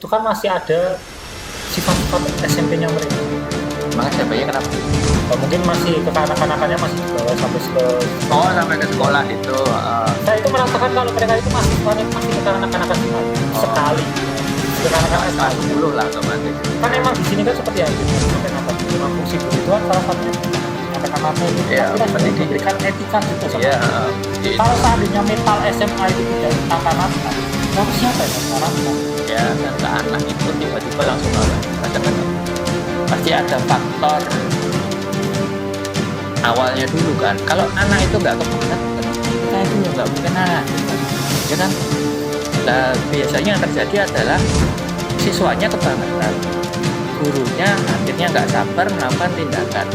itu kan masih ada sifat-sifat SMP-nya mereka. Emang SMP-nya kenapa? Mungkin masih kekanak-kanakannya masih dibawa sampai ke Sampai ke sekolah itu. saya itu merasakan kalau mereka itu masih kekanak-kanakan sekali kekanak-kanakan Kelas sekali 10 lah otomatis. kan emang di sini kan seperti yang sampai nampak memang fungsi guru itu kan salah satunya katakanlah itu Iya, kita juga pendidik. memberikan etika gitu sama Iya. kalau seandainya mental SMA itu tidak ditatakan lalu siapa yang mengarahkan Ya, dan ke anak itu tiba-tiba langsung rasakan pasti ada faktor awalnya dulu kan. Kalau anak itu nggak kebangetan, kita itu nggak mungkin anak, ya kan? Nah, biasanya yang terjadi adalah siswanya kebangetan, gurunya akhirnya nggak sabar melakukan tindakan.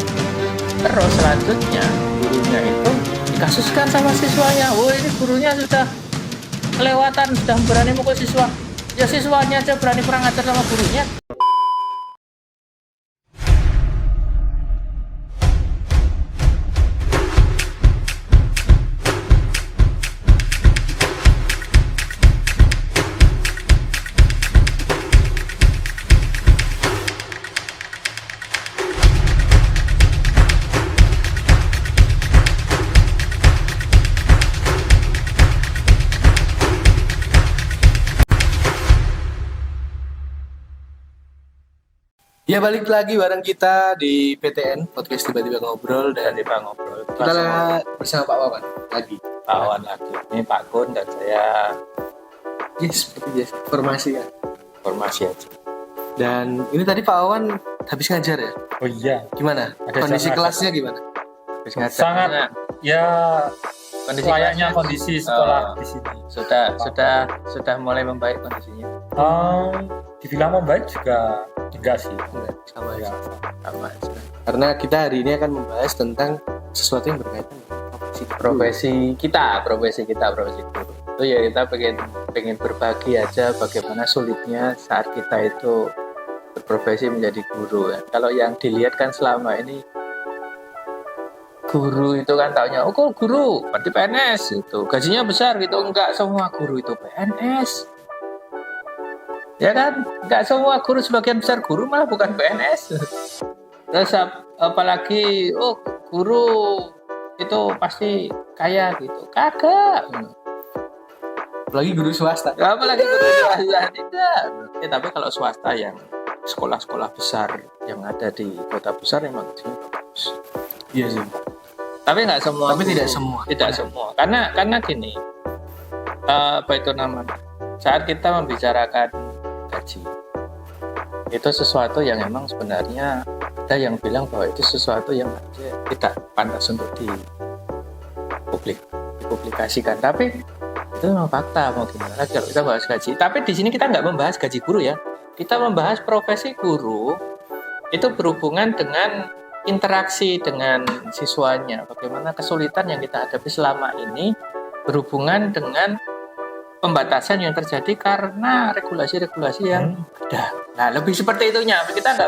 Terus selanjutnya gurunya itu dikasuskan sama siswanya. Oh, ini gurunya sudah kelewatan, sudah berani mukul siswa. Ya siswanya aja berani kurang ajar sama gurunya. Ya balik lagi bareng kita di PTN Podcast Tiba-Tiba Ngobrol dan Tiba ngobrol. kita bersama Pak Wawan lagi. Kawan lagi. Ini Pak Kun dan saya Yes, seperti biasa. Formasi ya. informasi aja. Dan ini tadi Pak Wawan habis ngajar ya. oh iya Gimana? Ada Kondisi jam kelasnya gimana? Terus ngajar. sangat ya Kondisi layaknya kelasnya kondisi sekolah Oh. di sini sudah mulai membaik kondisinya. dibilang membaik juga enggak sih Enggak, sama ya. aja. Sama aja. Karena kita hari ini akan membahas tentang sesuatu yang berkaitan dengan Profesi kita guru. Itu ya kita pengen berbagi aja bagaimana sulitnya saat kita itu berprofesi menjadi guru ya. Kalau yang dilihat kan selama ini guru itu kan taunya, oh kok guru berarti PNS itu gajinya besar gitu. Enggak semua guru itu PNS, ya kan? Enggak semua guru, sebagian besar guru malah bukan PNS. Terus apalagi oh guru itu pasti kaya gitu, kagak. Apalagi guru swasta. Apalagi guru swasta tidak. Tapi kalau swasta yang sekolah-sekolah besar yang ada di kota besar memang gajinya bagus. Iya sih. Tapi nggak semua. Tapi guru. tidak semua. Tidak semua. Karena gini, apa itu namanya? Saat kita membicarakan gaji, itu sesuatu yang memang sebenarnya ada yang bilang bahwa itu sesuatu yang tidak pantas untuk dipublikasikan. Tapi itu memang fakta, mau gimana lagi kalau kita bahas gaji. Tapi di sini kita nggak membahas gaji guru ya. Kita membahas profesi guru itu berhubungan dengan interaksi dengan siswanya. Bagaimana kesulitan yang kita hadapi selama ini berhubungan dengan pembatasan yang terjadi karena regulasi-regulasi yang ada. Nah, lebih seperti itunya. Kita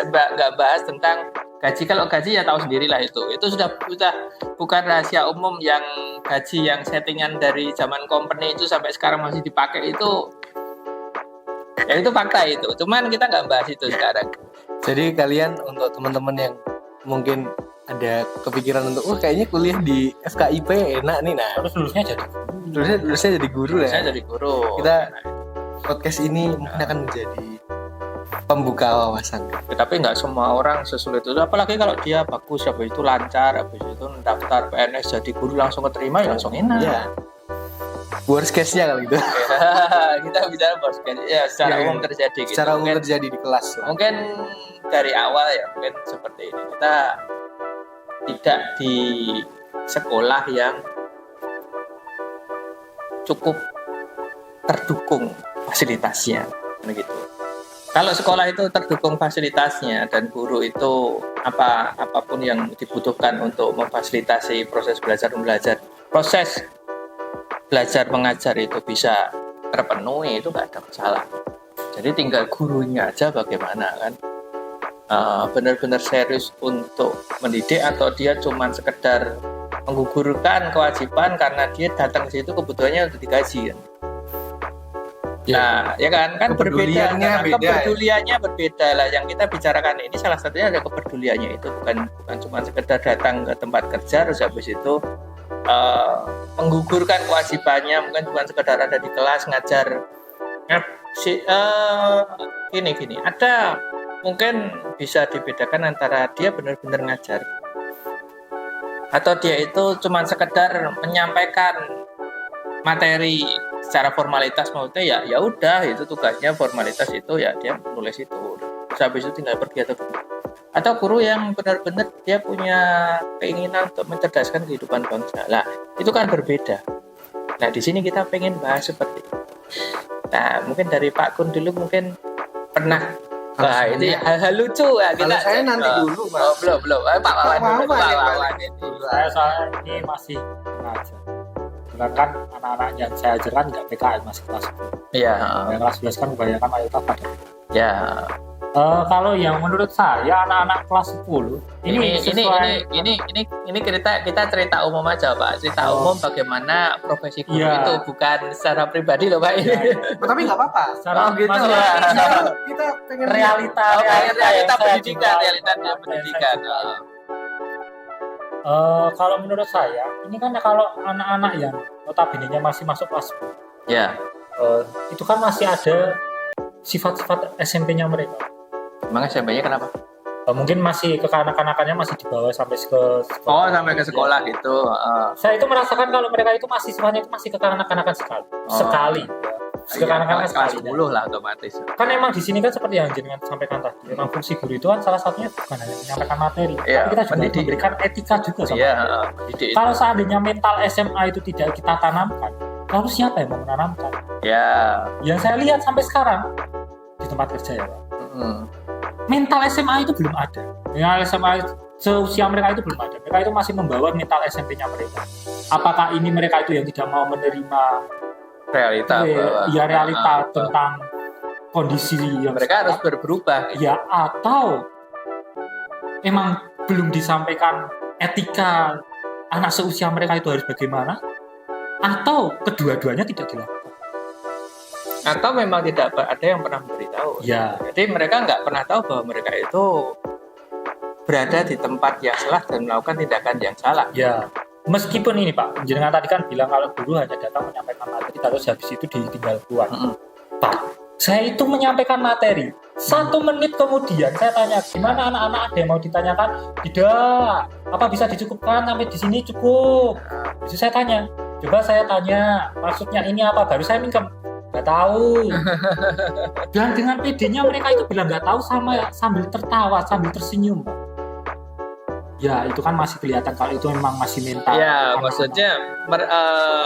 nggak bahas tentang gaji. Kalau gaji ya tahu sendirilah itu. Itu sudah bukan rahasia umum yang gaji yang settingan dari zaman company itu sampai sekarang masih dipakai itu. Ya itu fakta itu. Cuman kita nggak bahas itu sekarang. Jadi kalian untuk teman-teman yang mungkin ada kepikiran untuk kayaknya kuliah di FKIP enak nih, nah terus lulusnya jadi guru ya. Saya jadi guru. Kita podcast ini mungkin akan menjadi pembuka wawasan. Tapi nggak semua orang sesulit itu. Apalagi kalau dia bagus, habis itu lancar, habis itu daftar PNS jadi guru langsung keterima, ya langsung enak. Ya. Worst case-nya kalau gitu. Kita bicara worst case. Ya, secara umum terjadi. Gitu. Secara umum Mungkin- terjadi di kelas lah. Mungkin dari awal ya mungkin seperti ini. Kita tidak di sekolah yang cukup terdukung fasilitasnya, begitu. Kalau sekolah itu terdukung fasilitasnya dan guru itu apapun yang dibutuhkan untuk memfasilitasi proses belajar mengajar itu bisa terpenuhi, itu nggak ada masalah. Jadi tinggal gurunya aja bagaimana kan. Benar-benar serius untuk mendidik atau dia cuman sekedar menggugurkan kewajiban karena dia datang ke situ kebutuhannya untuk digaji kan. Nah, ya kan berbeda. Kepeduliannya Nah, beda, kepeduliannya berbeda lah. Yang kita bicarakan ini salah satunya ada kepeduliannya itu bukan cuma sekedar datang ke tempat kerja terus habis itu menggugurkan kewajibannya, mungkin bukan sekedar ada di kelas ngajar. Gini, ada mungkin bisa dibedakan antara dia benar-benar ngajar atau dia itu cuma sekedar menyampaikan materi secara formalitas, maksudnya ya udah itu tugasnya formalitas itu ya dia nulis itu terus habis itu tinggal pergi atau guru yang benar-benar dia punya keinginan untuk mencerdaskan kehidupan bangsa. Lah itu kan berbeda. Nah di sini kita pengen bahas seperti itu. Nah mungkin dari Pak Kun dulu mungkin pernah ini hal-hal lucu ya Kalau saya nanti dulu Mas. belum Pak Wawan dulu. Saya soalnya ini masih ngajar. Kan anak-anak yang saya ajarkan nggak PKN, masih kelas 10. Iya. Yang kelas 11 kan kebanyakan mayoritas pada. Ya. Kalau yang menurut saya anak-anak kelas 10 ini kita cerita umum aja Pak. Cerita umum bagaimana profesi guru itu bukan secara pribadi loh Pak. Tapi nggak apa-apa. Secara gitu maksudnya ya. Kita pengen realita pendidikan. Kalau menurut saya ini kan kalau anak-anak yang notabene-nya masih masuk kelas 10 Ya. itu kan masih ada sifat-sifat SMP-nya mereka. Emang SMP-nya kenapa? Mungkin masih kekanak-kanakannya masih dibawa sampai ke sekolah. Oh, sampai ke sekolah gitu. Saya itu merasakan kalau mereka itu masih sifatnya itu masih kekanak-kanakan sekali. Kekanak-kanakan sekali. 10 lah otomatis. Kan emang di sini kan seperti yang jenengan sampaikan tadi, memang fungsi guru itu kan salah satunya bukan hanya menyampaikan materi, Iya, tapi kita juga pendidik. memberikan etika juga sama. Iya, mereka. Kalau seandainya mental SMA itu tidak kita tanamkan, lalu siapa yang mau menanamkan? Ya. Yang saya lihat sampai sekarang di tempat kerja ya Pak, mental SMA itu belum ada. Mental SMA seusia mereka itu belum ada. Mereka itu masih membawa mental SMP-nya mereka. Apakah ini mereka itu yang tidak mau menerima realita realita tentang kondisi yang mereka sekarang, harus berubah ya, atau emang belum disampaikan etika anak seusia mereka itu harus bagaimana, atau kedua-duanya tidak dilakukan, atau memang tidak ada yang pernah memberitahu. ya. Jadi mereka nggak pernah tahu bahwa mereka itu berada di tempat yang salah dan melakukan tindakan yang salah. Ya, meskipun ini Pak, jenengan tadi kan bilang kalau guru hanya datang menyampaikan materi, terus habis itu ditinggal keluar. Pak, saya itu menyampaikan materi. 1 menit kemudian saya tanya, gimana anak-anak, ada yang mau ditanyakan? Tidak. Apa bisa dicukupkan sampai di sini cukup? Terus saya tanya, coba saya tanya, maksudnya ini apa? Baru saya mingkem. Nggak tahu. Dan dengan PD-nya mereka itu bilang nggak tahu sambil tertawa, sambil tersenyum, Pak. Ya, itu kan masih kelihatan kalau itu memang masih mental. Ya, maksudnya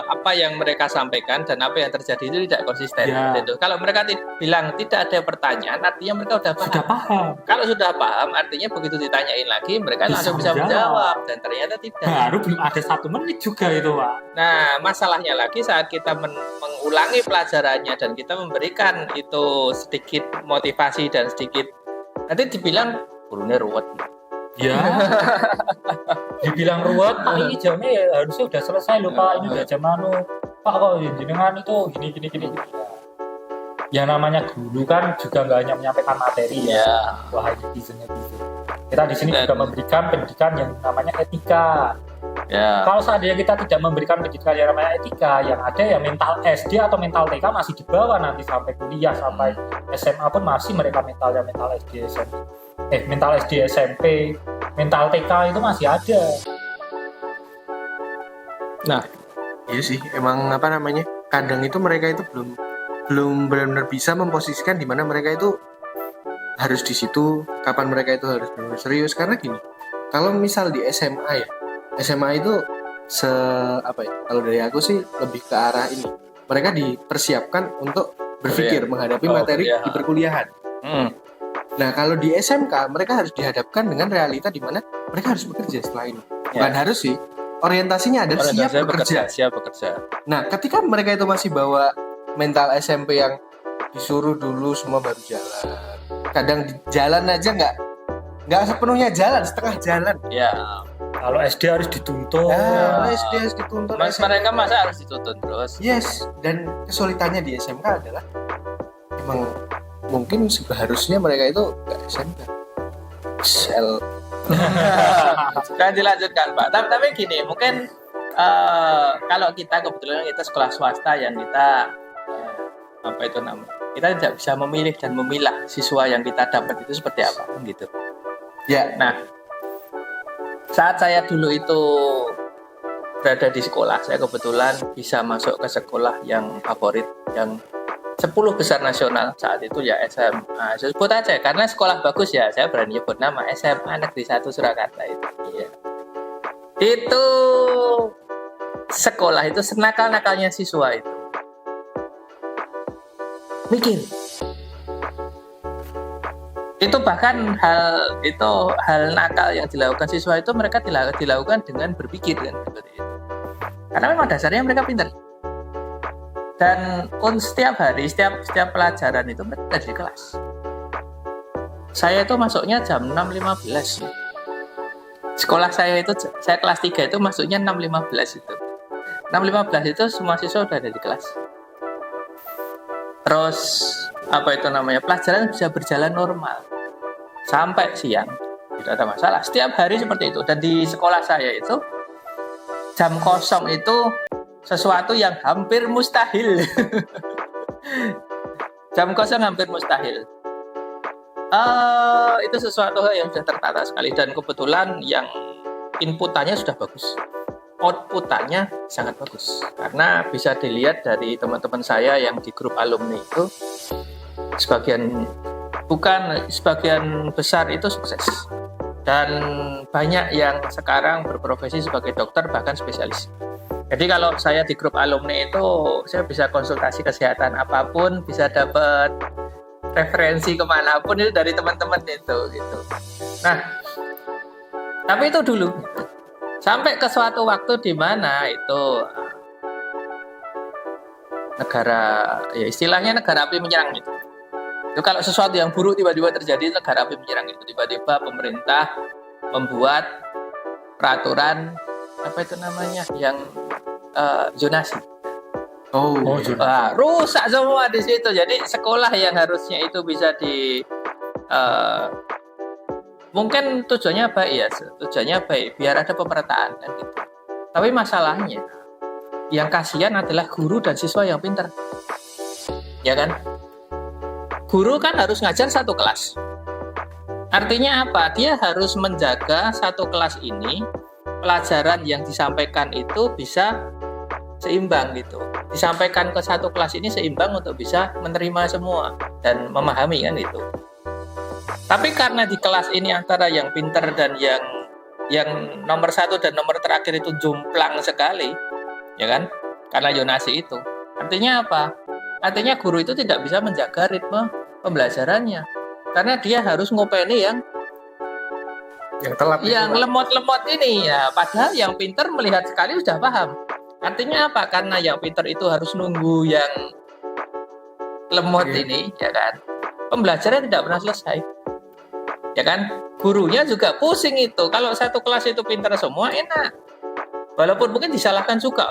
apa yang mereka sampaikan dan apa yang terjadi itu tidak konsisten. Ya. Gitu. Kalau mereka bilang tidak ada pertanyaan, artinya mereka sudah paham. Sudah paham. Kalau sudah paham, artinya begitu ditanyain lagi, mereka langsung bisa menjawab. Dan ternyata tidak. Baru belum ada 1 menit juga itu, Pak. Nah, masalahnya lagi saat kita mengulangi pelajarannya dan kita memberikan itu sedikit motivasi dan sedikit, nanti dibilang gurunya ruwet. Ya, dibilang ruwet, Pak, ini jamnya ya harusnya udah selesai loh Pak, ini udah jam anu. Pak, kok jenengan itu gini. Yang namanya guru kan juga nggak hanya menyampaikan materi ya, wahai netizen. Kita di sini juga memberikan pendidikan yang namanya etika. Ya. Kalau seandainya kita tidak memberikan pendidikan yang namanya etika, yang ada ya mental SD atau mental TK masih dibawa nanti sampai kuliah, sampai SMA pun masih mereka mental SD SMP. Mental SD SMP, mental TK itu masih ada. Nah, iya sih, emang kadang itu mereka itu belum benar-benar bisa memposisikan di mana mereka itu harus di situ, kapan mereka itu harus benar-benar serius. Karena gini, kalau misal di SMA itu kalau dari aku sih lebih ke arah ini. Mereka dipersiapkan untuk berpikir menghadapi materi di perkuliahan. Nah, kalau di SMK mereka harus dihadapkan dengan realita di mana mereka harus bekerja setelah ini. Bukan harus sih, orientasinya adalah siap bekerja. Nah, ketika mereka itu masih bawa mental SMP yang disuruh dulu semua baru jalan. Kadang jalan aja nggak sepenuhnya jalan, setengah jalan. Ya. Kalau SD harus dituntut. SD harus dituntut. Mereka masa harus dituntut terus? Yes, dan kesulitannya di SMK adalah emang mungkin seharusnya mereka itu nggak SMK sel. Jangan dilanjutkan Pak. Tapi gini, mungkin kalau kita kebetulan kita sekolah swasta yang kita apa itu namanya, kita tidak bisa memilih dan memilah siswa yang kita dapat itu seperti apa gitu. Ya, Nah, saat saya dulu itu berada di sekolah, saya kebetulan bisa masuk ke sekolah yang favorit, yang 10 besar nasional saat itu ya SMA. Saya sebut aja karena sekolah bagus ya, saya berani nyebut nama SMA Negeri 1 Surakarta itu. Iya. Itu sekolah itu senakal-nakalnya siswa itu mikir. Itu bahkan hal nakal yang dilakukan siswa itu mereka dilakukan dengan berpikir kan seperti itu. Karena memang dasarnya mereka pintar. Dan setiap hari, setiap pelajaran itu mereka ada di kelas. Saya itu masuknya jam 6.15. Sekolah saya itu, saya kelas 3 itu masuknya 6.15 itu. 6.15 itu semua siswa sudah ada di kelas. Terus apa itu namanya, pelajaran bisa berjalan normal sampai siang, tidak ada masalah. Setiap hari seperti itu. Dan di sekolah saya itu jam kosong itu sesuatu yang hampir mustahil. Jam kosong hampir mustahil. Itu sesuatu yang sudah tertata sekali, dan kebetulan yang inputannya sudah bagus, outputannya sangat bagus, karena bisa dilihat dari teman-teman saya yang di grup alumni itu sebagian besar itu sukses, dan banyak yang sekarang berprofesi sebagai dokter bahkan spesialis. Jadi kalau saya di grup alumni itu saya bisa konsultasi kesehatan apapun, bisa dapat referensi kemanapun itu dari teman-teman itu gitu. Nah, tapi itu dulu. Sampai ke suatu waktu di mana itu negara, ya istilahnya negara api menyerang itu. Itu kalau sesuatu yang buruk tiba-tiba terjadi, negara api menyerang itu. Tiba-tiba pemerintah membuat peraturan apa itu namanya yang zonasi. Rusak semua di situ. Jadi sekolah yang harusnya itu bisa mungkin tujuannya baik, biar ada pemerataan kan gitu. Tapi masalahnya yang kasihan adalah guru dan siswa yang pintar, ya kan? Guru kan harus ngajar satu kelas. Artinya apa? Dia harus menjaga satu kelas ini, pelajaran yang disampaikan itu bisa seimbang gitu. Disampaikan ke satu kelas ini seimbang untuk bisa menerima semua dan memahami kan itu. Tapi karena di kelas ini antara yang pintar dan yang nomor 1 dan nomor terakhir itu jomplang sekali, ya kan? Karena zonasi itu. Artinya apa? Artinya guru itu tidak bisa menjaga ritme pembelajarannya. Karena dia harus ngopeni yang telat, yang lemot-lemot ini ya. Padahal yang pintar melihat sekali sudah paham. Artinya apa? Karena yang pintar itu harus nunggu yang lemot ini, ya kan? Pembelajaran tidak pernah selesai. Ya kan, gurunya juga pusing itu. Kalau satu kelas itu pintar semua enak, walaupun mungkin disalahkan juga,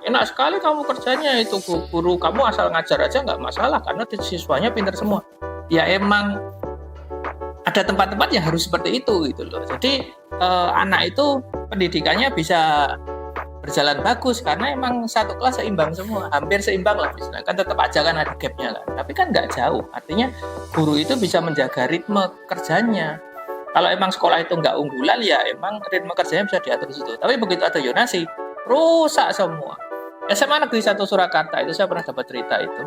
enak sekali kamu kerjanya itu guru, kamu asal ngajar aja nggak masalah karena siswanya pintar semua. Ya emang ada tempat-tempat yang harus seperti itu gitu loh. Jadi anak itu pendidikannya bisa berjalan bagus karena emang satu kelas seimbang semua, hampir seimbang lah, kan tetap aja kan ada gapnya kan, tapi kan nggak jauh. Artinya guru itu bisa menjaga ritme kerjanya. Kalau emang sekolah itu nggak unggulan ya emang ritme kerjanya bisa diatur di situ. Tapi begitu ada zonasi, rusak semua. SMA Negeri 1 Surakarta itu saya pernah dapat cerita itu.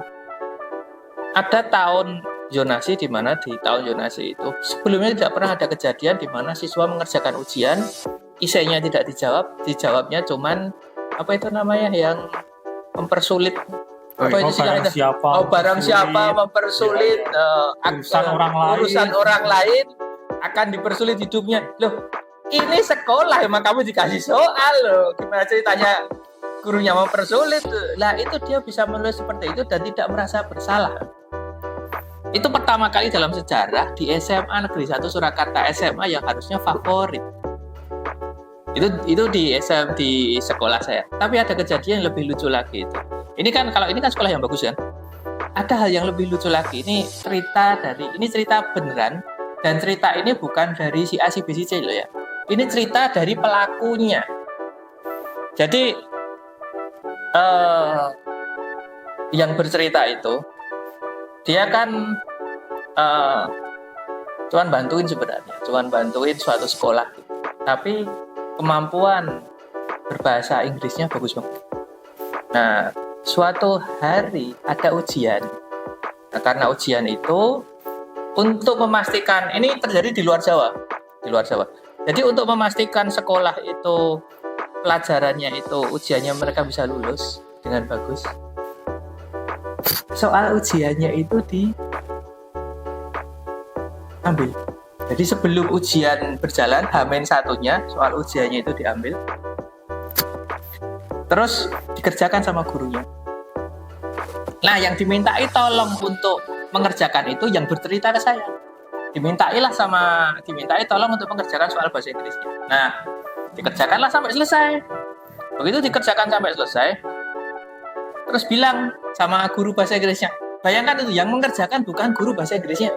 Ada tahun zonasi, di mana di tahun zonasi itu sebelumnya tidak pernah ada kejadian di mana siswa mengerjakan ujian, isinya tidak dijawabnya cuman apa itu namanya yang mempersulit, barang siapa mempersulit urusan orang lain akan dipersulit hidupnya. Loh, ini sekolah emang kamu dikasih soal loh, gimana ceritanya gurunya mempersulit? Lah itu dia bisa menulis seperti itu dan tidak merasa bersalah. Itu pertama kali dalam sejarah di SMA Negeri 1 Surakarta, SMA yang harusnya favorit. Itu di sekolah saya. Tapi ada kejadian yang lebih lucu lagi itu. Ini kan sekolah yang bagus kan. ada hal yang lebih lucu lagi. Ini cerita beneran, dan cerita ini bukan dari si A, si B, si C loh ya. Ini cerita dari pelakunya. Jadi yang bercerita itu dia kan cuman bantuin suatu sekolah gitu. Tapi kemampuan berbahasa Inggrisnya bagus banget. Nah, suatu hari ada ujian. Nah, karena ujian itu untuk memastikan, ini terjadi di luar Jawa. Jadi untuk memastikan sekolah itu pelajarannya itu ujiannya mereka bisa lulus dengan bagus, soal ujiannya itu diambil. Jadi sebelum ujian berjalan, H-1-nya soal ujiannya itu diambil, terus dikerjakan sama gurunya. Nah, yang dimintai tolong untuk mengerjakan itu yang bercerita ke saya. Dimintai tolong untuk mengerjakan soal bahasa Inggrisnya. Nah, dikerjakanlah sampai selesai. Begitu dikerjakan sampai selesai, terus bilang sama guru bahasa Inggrisnya. Bayangkan itu, yang mengerjakan bukan guru bahasa Inggrisnya.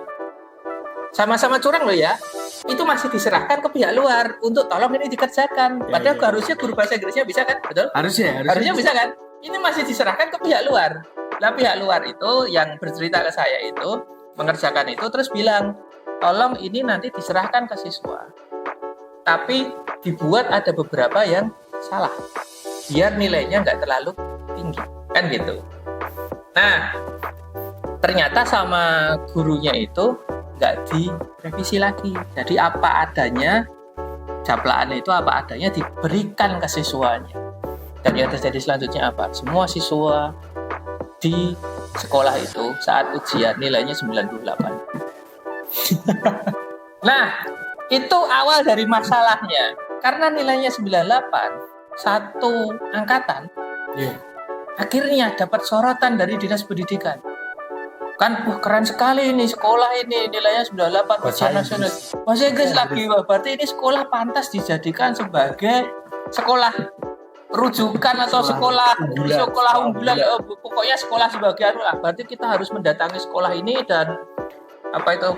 Sama-sama curang loh ya. Itu masih diserahkan ke pihak luar untuk tolong ini dikerjakan. Padahal harusnya guru bahasa Inggrisnya bisa kan? Betul? Harusnya bisa kan? Ini masih diserahkan ke pihak luar. Nah, pihak luar itu yang bercerita ke saya itu mengerjakan itu terus bilang, tolong ini nanti diserahkan ke siswa. Tapi dibuat ada beberapa yang salah, biar nilainya nggak terlalu tinggi, kan gitu. Nah, ternyata sama gurunya itu nggak direvisi lagi. Jadi apa adanya, japlaannya itu apa adanya diberikan ke siswanya. Dan yang terjadi selanjutnya apa? Semua siswa di sekolah itu saat ujian nilainya 98. Nah, itu awal dari masalahnya. Karena nilainya 98, satu angkatan, akhirnya dapat sorotan dari Dinas Pendidikan. Kan, wah keren sekali ini sekolah ini, nilainya 98, ujian nasional. Bahasa Inggris lagi, wah berarti ini sekolah pantas dijadikan sebagai sekolah rujukan atau sekolah unggulan. Pokoknya sekolah sebagai anu lah. Berarti kita harus mendatangi sekolah ini dan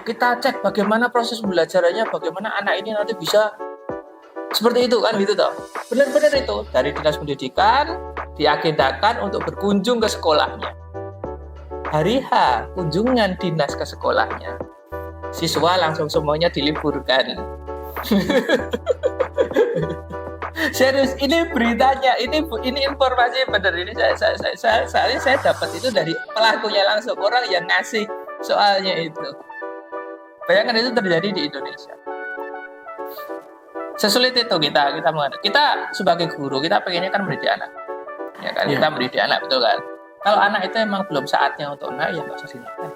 kita cek bagaimana proses pembelajarannya, bagaimana anak ini nanti bisa seperti itu kan gitu toh. Benar-benar itu dari Dinas Pendidikan diagendakan untuk berkunjung ke sekolahnya. Hari H kunjungan dinas ke sekolahnya, siswa langsung semuanya diliburkan. Serius, ini beritanya, ini informasi benar, ini saya dapat itu dari pelakunya langsung, orang yang ngasih soalnya itu. Bayangkan itu terjadi di Indonesia. Sesulit itu kita sebagai guru, kita pengennya kan mendidik anak, ya kan? Kita mendidik anak, betul kan? Kalau anak itu emang belum saatnya untuk naik, ya nggak usah dinaikkan.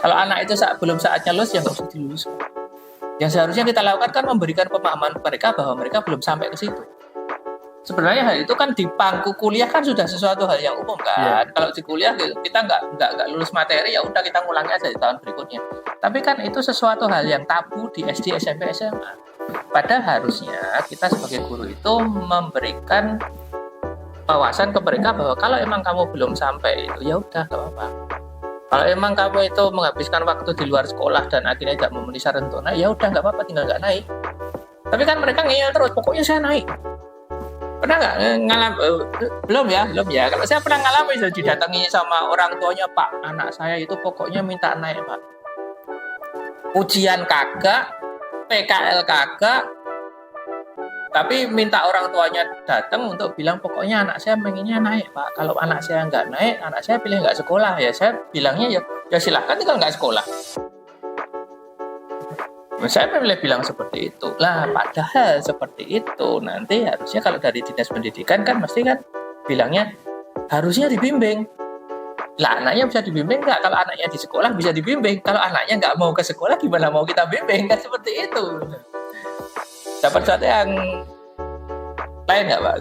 Kalau anak itu belum saatnya lulus, ya nggak usah diluluskan. Yang seharusnya kita lakukan kan memberikan pemahaman mereka bahwa mereka belum sampai ke situ. Sebenarnya hal itu kan di pangku kuliah kan sudah sesuatu hal yang umum kan. Kalau di kuliah kita nggak lulus materi, ya udah kita ngulangi aja di tahun berikutnya. Tapi kan itu sesuatu hal yang tabu di SD, SMP, SMA. Padahal harusnya kita sebagai guru itu memberikan wawasan ke mereka bahwa kalau emang kamu belum sampai itu, ya udah nggak apa-apa. Kalau emang kamu itu menghabiskan waktu di luar sekolah dan akhirnya tidak memenuhi syarat untuk naik, ya udah nggak apa-apa, tinggal nggak naik. Tapi kan mereka ngeyel terus, pokoknya saya naik. Pernah nggak belum ya. Kalau saya pernah ngalamin, saya didatangi sama orang tuanya, Pak, anak saya itu pokoknya minta naik, Pak. Ujian kagak, PKL kagak, tapi minta orang tuanya datang untuk bilang pokoknya anak saya pengennya naik, Pak. Kalau anak saya nggak naik, anak saya pilih nggak sekolah. Ya saya bilangnya ya silahkan tinggal nggak sekolah. Saya bilang seperti itu. Lah padahal seperti itu nanti harusnya kalau dari Dinas Pendidikan kan mesti kan bilangnya harusnya dibimbing. Lah anaknya bisa dibimbing nggak? Kalau anaknya di sekolah bisa dibimbing. Kalau anaknya nggak mau ke sekolah gimana mau kita bimbing? Kan seperti itu. Dapat sesuatu yang lain nggak, Pak?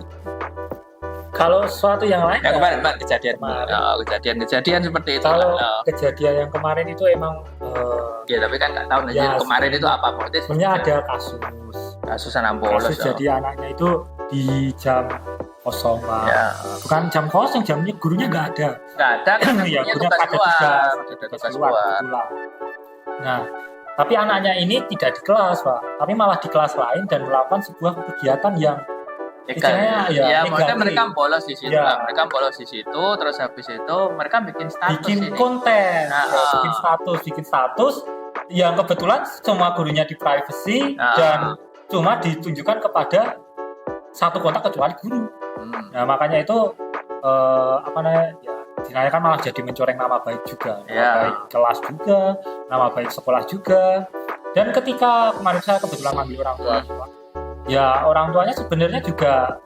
Kalau sesuatu yang lain yang kemarin Pak, kejadian seperti itu. Kalau kejadian yang kemarin itu emang ya tapi kan nggak tahu ya, kemarin itu apa Pak? Sebenarnya ada kasus Anambolos. Jadi anaknya itu di jam kosong Pak. Ya. Bukan jam kosong, jamnya gurunya nggak ada. Nggak ada, Ya, gurunya gurunya tugas pada luar. ada Tugas tugas luar. luar, kebetulan. Nah, tapi anaknya ini tidak di kelas Pak, tapi malah di kelas lain dan melakukan sebuah kegiatan yang istilahnya Ya, maksudnya negatif. mereka bolos di situ Ya. lah. Mereka bolos di situ, terus habis itu mereka bikin status bikin ini. konten, Nah, bikin status yang kebetulan semua gurunya di privacy dan cuma ditunjukkan kepada satu kontak kecuali guru. Nah makanya itu apa namanya ya dinilai kan malah jadi mencoreng nama baik juga, nama baik kelas juga, nama baik sekolah juga. Dan ketika kemarin saya kebetulan manggil orang tua, ya orang tuanya sebenarnya juga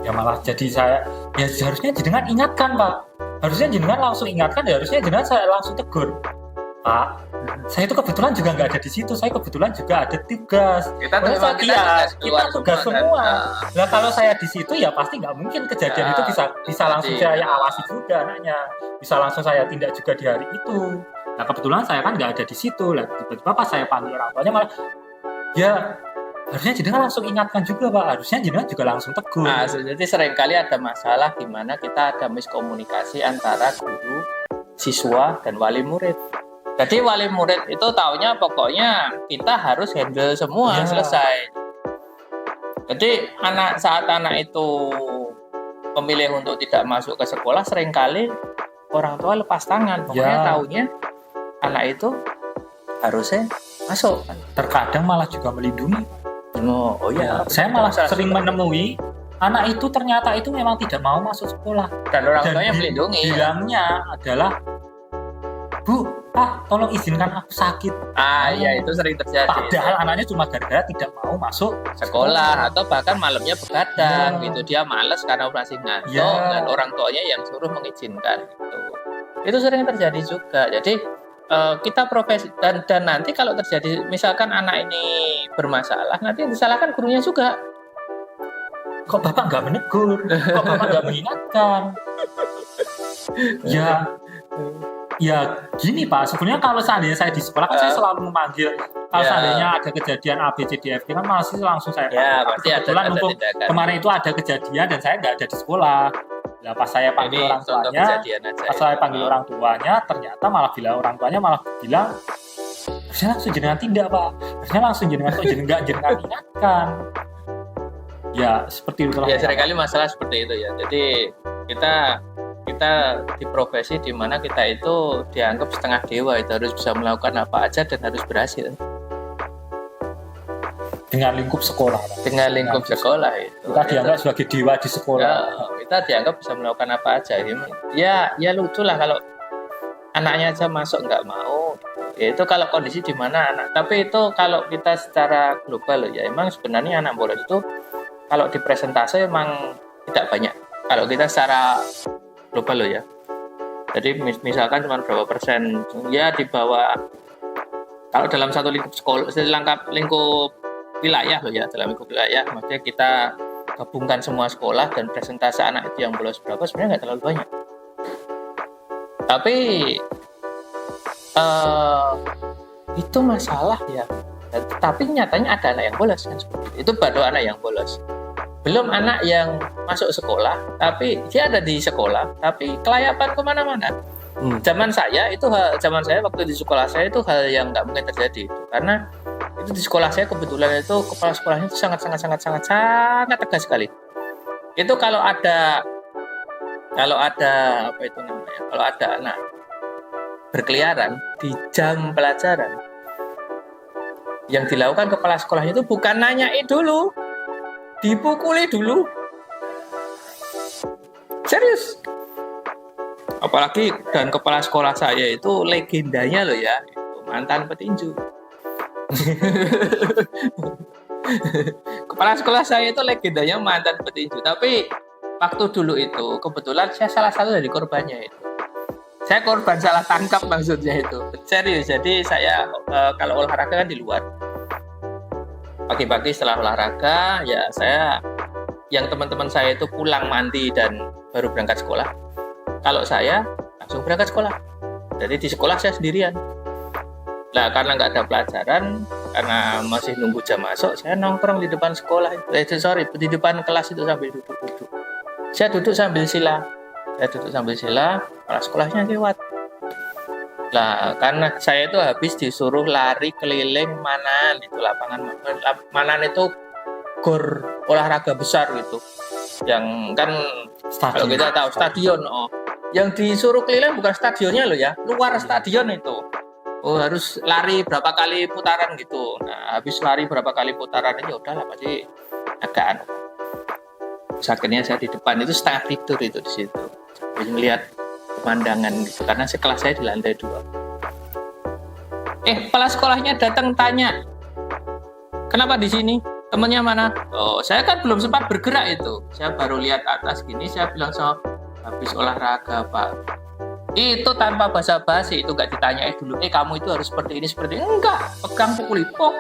ya malah jadi saya ya harusnya jenengan ingatkan Pak, harusnya jenengan langsung ingatkan, ya harusnya jenengan saya langsung tegur Pak, saya itu kebetulan juga nggak ada di situ, saya kebetulan juga ada tugas. Kita tugas semua. Nah kalau saya di situ ya pasti nggak mungkin kejadian itu bisa langsung saya awasi juga anaknya, bisa langsung saya tindak juga di hari itu. Nah kebetulan saya kan nggak ada di situ, lah tiba-tiba pas saya panggil orang tuanya malah ya harusnya jenengan langsung ingatkan juga Pak, harusnya jenengan juga langsung tegur. Nah, jadi seringkali ada masalah di mana kita ada miskomunikasi antara guru, siswa, dan wali murid. Jadi wali murid itu taunya pokoknya kita harus handle semua selesai. Jadi saat anak itu memilih untuk tidak masuk ke sekolah, seringkali orang tua lepas tangan. Pokoknya taunya anak itu harusnya masuk. Terkadang malah juga melindungi. Oh iya, saya malah sering menemui anak itu ternyata itu memang tidak mau masuk sekolah. Dan orang tuanya melindungi. Bilangnya adalah, Bu, Pak, tolong izinkan aku sakit. Iya itu sering terjadi. Padahal anaknya cuma gara-gara tidak mau masuk sekolah atau bahkan malamnya begadang gitu, dia malas karena masih ngantuk dan orang tuanya yang suruh mengizinkan gitu. Itu sering terjadi juga. Jadi kita profesi dan nanti kalau terjadi misalkan anak ini bermasalah, nanti disalahkan gurunya juga. Kok Bapak nggak menegur? Kok Bapak nggak mengingatkan? Ya gini Pak, sebenarnya kalau seandainya saya di sekolah kan saya selalu memanggil. Kalau seandainya ada kejadian A, B, C, D, F, kan masih langsung saya. Pasti kebetulan ada kemarin itu ada kejadian dan saya nggak ada di sekolah. Nah, pas saya panggil orang tuanya, ternyata malah orang tuanya malah bilang, harusnya langsung jenengan tindak Pak, harusnya langsung jenengan ingatkan. Ya seperti itu lah. Ya seringkali masalah seperti itu ya. Jadi kita di profesi di mana kita itu dianggap setengah dewa, itu harus bisa melakukan apa aja dan harus berhasil. Dengan lingkup sekolah. Dengan lingkup sekolah itu. Kita dianggap sebagai dewa di sekolah. Kita dianggap bisa melakukan apa aja. Ya lucu lah kalau anaknya aja masuk nggak mau. Ya, itu kalau kondisi di mana anak. Tapi itu kalau kita secara global ya, emang sebenarnya anak bolos itu kalau di presentase emang tidak banyak. Kalau kita secara global loh ya. Jadi misalkan cuma berapa persen ya di bawah, kalau dalam satu lingkup sekolah, lingkup wilayah loh ya, dalam lingkup wilayah maksudnya kita gabungkan semua sekolah dan presentase anak itu yang bolos berapa sebenarnya nggak terlalu banyak. Tapi itu masalah ya. Tapi nyatanya ada anak yang bolos kan seperti itu. Itu baru anak yang bolos. Belum anak yang masuk sekolah, tapi dia ada di sekolah, tapi kelayapan kemana-mana. Zaman saya waktu di sekolah saya itu hal yang nggak mungkin terjadi, karena itu di sekolah saya kebetulan itu kepala sekolahnya itu sangat tegas sekali. Itu kalau ada apa itu namanya, kalau ada anak berkeliaran di jam pelajaran, yang dilakukan kepala sekolahnya itu bukan nanyain dulu, dipukuli dulu. Serius. Apalagi dan kepala sekolah saya itu legendanya loh ya, itu mantan petinju. Kepala sekolah saya itu legendanya mantan petinju. Tapi waktu dulu itu kebetulan saya salah satu dari korbannya itu. Saya korban salah tangkap maksudnya itu. Serius. Jadi saya kalau olahraga kan di luar. Pagi-pagi setelah olahraga ya saya, yang teman-teman saya itu pulang mandi dan baru berangkat sekolah. Kalau saya langsung berangkat sekolah. Jadi di sekolah saya sendirian. Nah karena nggak ada pelajaran, karena masih nunggu jam masuk, saya nongkrong di depan sekolah. Di depan kelas itu sambil duduk-duduk. Saya duduk sambil sila. Kepala sekolahnya lewat. Lah, karena saya itu habis disuruh lari keliling Manan, itu lapangan Manan itu gor olahraga besar gitu. Yang kan kalau kita tahu stadion, yang disuruh keliling bukan stadionnya loh ya, luar stadion itu. Harus lari berapa kali putaran gitu. Nah, habis lari berapa kali putaran ini udahlah pasti agak akhirnya saya di depan itu setengah tidur itu di situ. Sambil melihat pemandangan gitu, karena sekelas saya di lantai 2. Kepala sekolahnya datang tanya, kenapa di sini? Temennya mana? Saya kan belum sempat bergerak itu. Saya baru lihat atas gini, saya bilang habis olahraga Pak. Itu tanpa basa-basi, itu nggak ditanya dulu. Kamu itu harus seperti ini. Enggak, pegang pukul pok.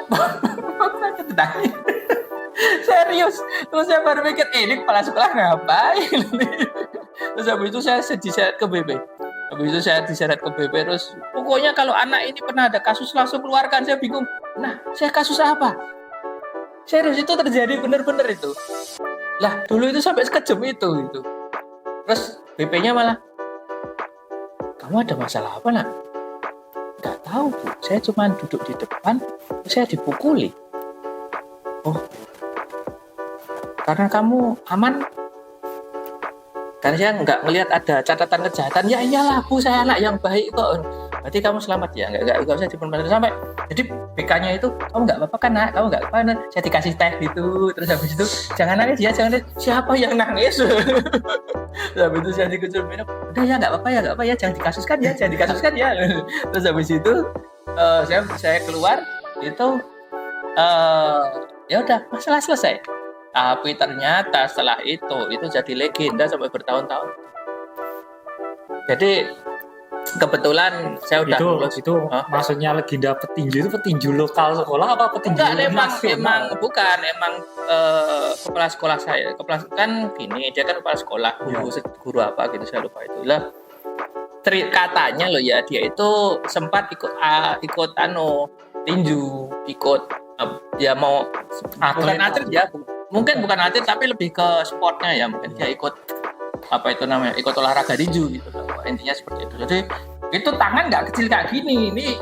Serius. Terus saya baru mikir, ini kepala sekolah ngapain? Terus habis itu saya diseret ke BB. Terus pokoknya kalau anak ini pernah ada kasus langsung keluarkan. Saya bingung. Nah, saya kasus apa? Serius itu terjadi bener-bener itu. Lah, dulu itu sampai sekejam itu gitu. Terus BP-nya malah, kamu ada masalah apa nak? Nggak tahu Bu, saya cuma duduk di depan, saya dipukuli. Karena kamu aman? Karena saya nggak melihat ada catatan kejahatan. Ya iyalah Bu, saya anak yang baik kok. Berarti kamu selamat ya? Nggak usah dipermasalahkan sampai. Jadi BK-nya itu, kamu nggak apa-apa kan nak? Kamu nggak apa-apa? Saya dikasih teh gitu. Terus habis itu, jangan nangis ya, jangan nangis. Siapa yang nangis? Terus habis itu saya dikucur minum. Udah ya nggak apa-apa ya, jangan dikasuskan ya. Terus habis itu saya keluar itu ya udah masalah selesai. Tapi ternyata setelah itu jadi legenda sampai bertahun-tahun. Jadi kebetulan saya udah lulus. Itu maksudnya legenda petinju lokal sekolah apa petinju emang bukan kepala sekolah saya. Kan gini, dia kan kepala sekolah, guru apa gitu saya lupa itu lah. Katanya loh ya, dia itu sempat ikut tinju, ya mau bukan atlet ya, mungkin bukan atlet tapi lebih ke sportnya ya, mungkin dia ikut ikut olahraga tinju gitu loh. Intinya seperti itu. Jadi itu tangan nggak kecil kayak gini, ini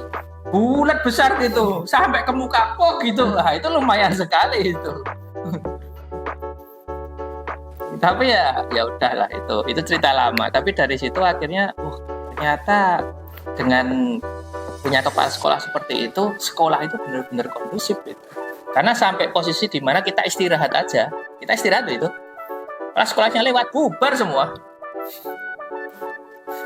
bulat besar gitu sampai ke muka kok gitu. Nah, itu lumayan sekali itu. Tapi ya udahlah, itu cerita lama. Tapi dari situ akhirnya ternyata dengan punya kepala sekolah seperti itu, sekolah itu benar-benar kondusif gitu. Karena sampai posisi di mana kita istirahat itu. Kepala sekolahnya lewat, bubar semua.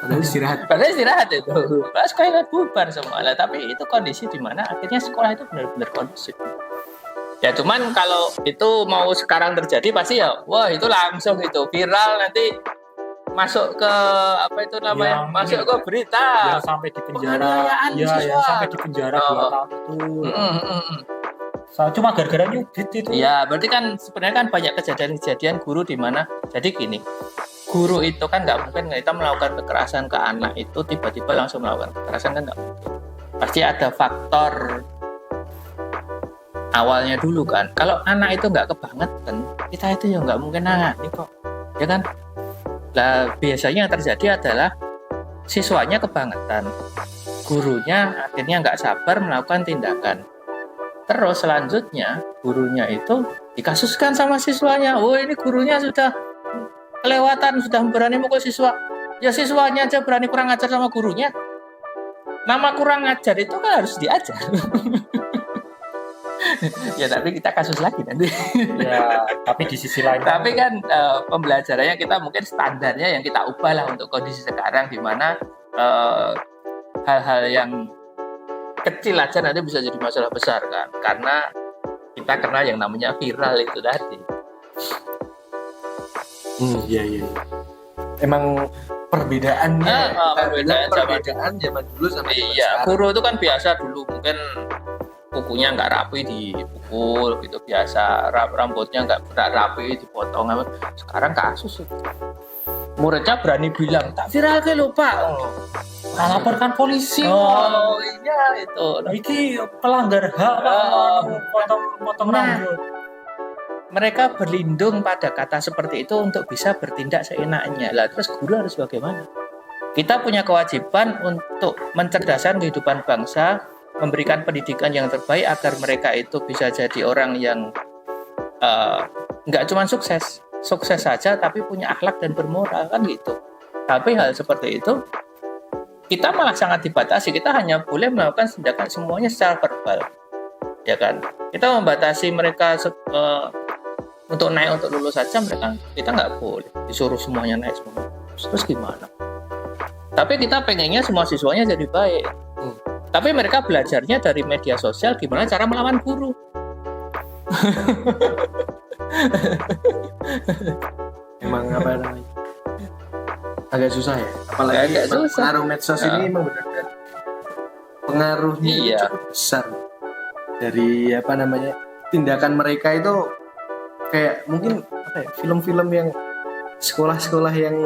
Padahal istirahat itu. Kepala sekolah lewat, bubar semua. Lah, tapi itu kondisi di mana akhirnya sekolah itu benar-benar kondusif. Ya cuman kalau itu mau sekarang terjadi pasti ya, wah itu langsung itu viral, nanti masuk ke masuk ke berita. Yang sampai di penjara. Yang sampai di penjara 2 tahun itu. Cuma gara-gara nyubit itu. Ya, berarti kan sebenarnya kan banyak kejadian-kejadian guru di mana. Jadi gini, guru itu kan nggak mungkin kita melakukan kekerasan ke anak itu tiba-tiba langsung melakukan kekerasan, kan nggak mungkin. Pasti ada faktor awalnya dulu kan. Kalau anak itu nggak kebangetan, kita itu ya nggak mungkin nangani kok, ya kan? Nah, biasanya yang terjadi adalah siswanya kebangetan, gurunya akhirnya nggak sabar melakukan tindakan. Terus selanjutnya gurunya itu dikasuskan sama siswanya. Ini gurunya sudah kelewatan, sudah berani mukul siswa. Ya siswanya aja berani kurang ajar sama gurunya. Nama kurang ajar itu kan harus diajar. Ya tapi kita kasus lagi nanti. Ya, tapi di sisi lain. Tapi kan pembelajarannya kita mungkin standarnya yang kita ubah lah untuk kondisi sekarang, di mana hal-hal yang kecil aja nanti bisa jadi masalah besar kan, karena kita kena yang namanya viral itu tadi. Iya. Emang perbedaannya. Perbedaan zaman dulu sama sekarang. Guru itu kan biasa dulu mungkin kukunya nggak rapi dipukul gitu, biasa rambutnya nggak rapi dipotong. Sekarang kasus itu. muridnya berani bilang tak viral ke lho Pak. Laporkan polisi. Oh iya itu. Iki pelanggar hak potong Nah. rambut. Mereka berlindung pada kata seperti itu untuk bisa bertindak seenaknya. Lah terus guru harus bagaimana? Kita punya kewajiban untuk mencerdaskan kehidupan bangsa, memberikan pendidikan yang terbaik agar mereka itu bisa jadi orang yang nggak cuma sukses saja, tapi punya akhlak dan bermoral kan gitu. Tapi hal seperti itu kita malah sangat dibatasi. Kita hanya boleh melakukan tindakan semuanya secara verbal, ya kan? Kita membatasi mereka untuk naik untuk lulus saja, kita nggak boleh disuruh semuanya naik semua. Terus gimana? Tapi kita pengennya semua siswanya jadi baik. Tapi mereka belajarnya dari media sosial gimana cara melawan guru. Emang apa namanya? Agak susah ya. Apalagi Agak susah. pengaruh medsos ini memang benar-benar pengaruhnya itu Iya. cukup besar dari apa namanya tindakan mereka itu kayak mungkin apa ya, film-film yang sekolah-sekolah yang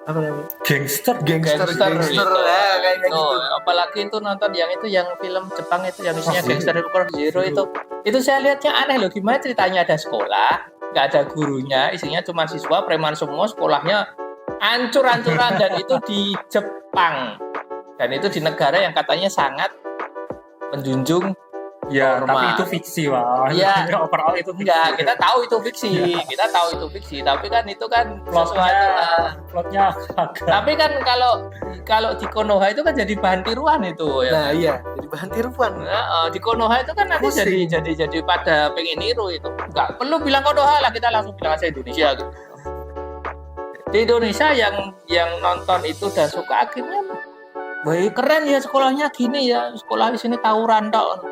apa namanya Gangster. gangster gitu. lah kayak gitu. Apalagi itu nonton yang film Jepang itu yang isinya Cross Gangster Cross Zero itu saya lihatnya aneh loh, gimana ceritanya ada sekolah nggak ada gurunya, isinya cuma siswa preman semua, sekolahnya hancur-hancuran dan itu di Jepang dan itu di negara yang katanya sangat menjunjung Ya, normal. tapi itu fiksi, Wah. Iya. Overall itu fiksi. enggak, kita tahu itu fiksi, tapi kan itu kan sesuatu Plotnya agak. tapi kan kalau di Konoha itu kan jadi bahan tiruan itu ya. Nah iya, jadi bahan tiruan. Nah, di Konoha itu kan nanti Pusing. jadi pada pengen niru itu. Nggak perlu bilang Konoha lah, kita langsung bilang aja Indonesia gitu. Di Indonesia yang nonton itu dan suka akhirnya, wah keren ya sekolahnya gini ya, sekolah di sini tawuran tok.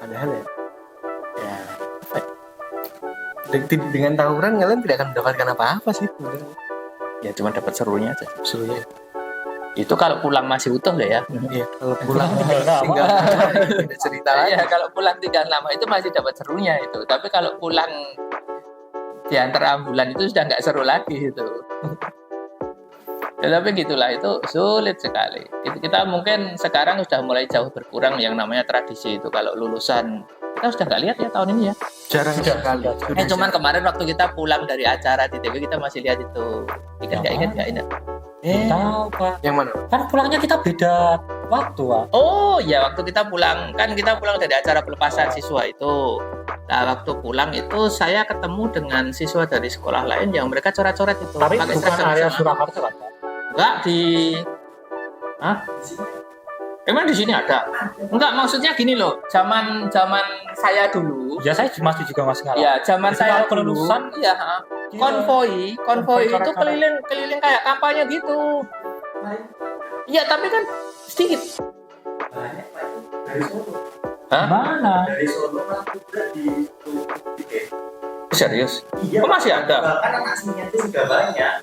Padahal ya, apa ya, dengan tawuran kalian tidak akan mendapatkan apa-apa sih sebenarnya. Ya cuma dapat serunya aja. Sebenarnya. Itu kalau pulang masih utuh lah ya. Iya, kalau pulang Nah, tinggal ada cerita lagi. Iya, kalau pulang tinggal lama itu masih dapat serunya itu. Tapi kalau pulang di antar ambulan itu sudah nggak seru lagi itu. Ya, tapi gitulah, itu sulit sekali. Kita mungkin sekarang sudah mulai jauh berkurang yang namanya tradisi itu. Kalau lulusan kita sudah nggak lihat ya tahun ini ya. Jarang sekali. Cuman kemarin waktu kita pulang dari acara di TV kita masih lihat itu. Ingat nggak ingat? tahu, Pak. Yang mana? Kan pulangnya kita beda waktu, Pak. Oh ya, waktu kita pulang dari acara pelepasan siswa itu. Nah, waktu pulang itu saya ketemu dengan siswa dari sekolah lain yang mereka coret-coret itu. Tapi pakai bukan seragam area sama. Surakarta, Pak. Enggak di. Hah? Emang di sini ada? Enggak, maksudnya gini loh. Zaman saya dulu. Ya, saya masih juga masih ngalamin. Ya, zaman Jadi saya kalau kelulusan, dulu. Iya, konvoi itu coret-coret. keliling kayak kampanye gitu. Iya, tapi kan sedikit. Hah? Mana? Dari Solo malah juga di Serius? Iya. Oh, masih ada? Bahkan anak seninya itu sudah banyak.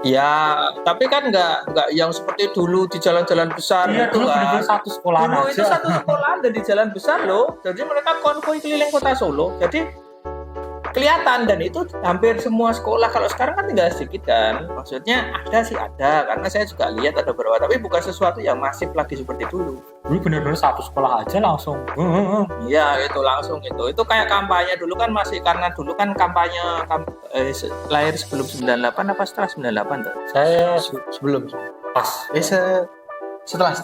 Ya, tapi kan nggak yang seperti dulu di jalan-jalan besar Iya, itu dulu kan. bener-bener satu sekolahan Dulu aja. itu satu sekolahan dan di jalan besar loh. Jadi mereka konvoi keliling kota Solo. Jadi kelihatan dan itu hampir semua sekolah. Kalau sekarang kan tinggal sedikit kan. Maksudnya ada sih ada, karena saya juga lihat ada beberapa, tapi bukan sesuatu yang masif lagi seperti dulu. Dulu bener-bener satu sekolah aja langsung. Iya, itu langsung itu. Itu kayak kampanye dulu kan masih, karena dulu kan kampanye lahir sebelum 98 apa setelah 98 tuh? Saya Sebelum. pas. Setelah.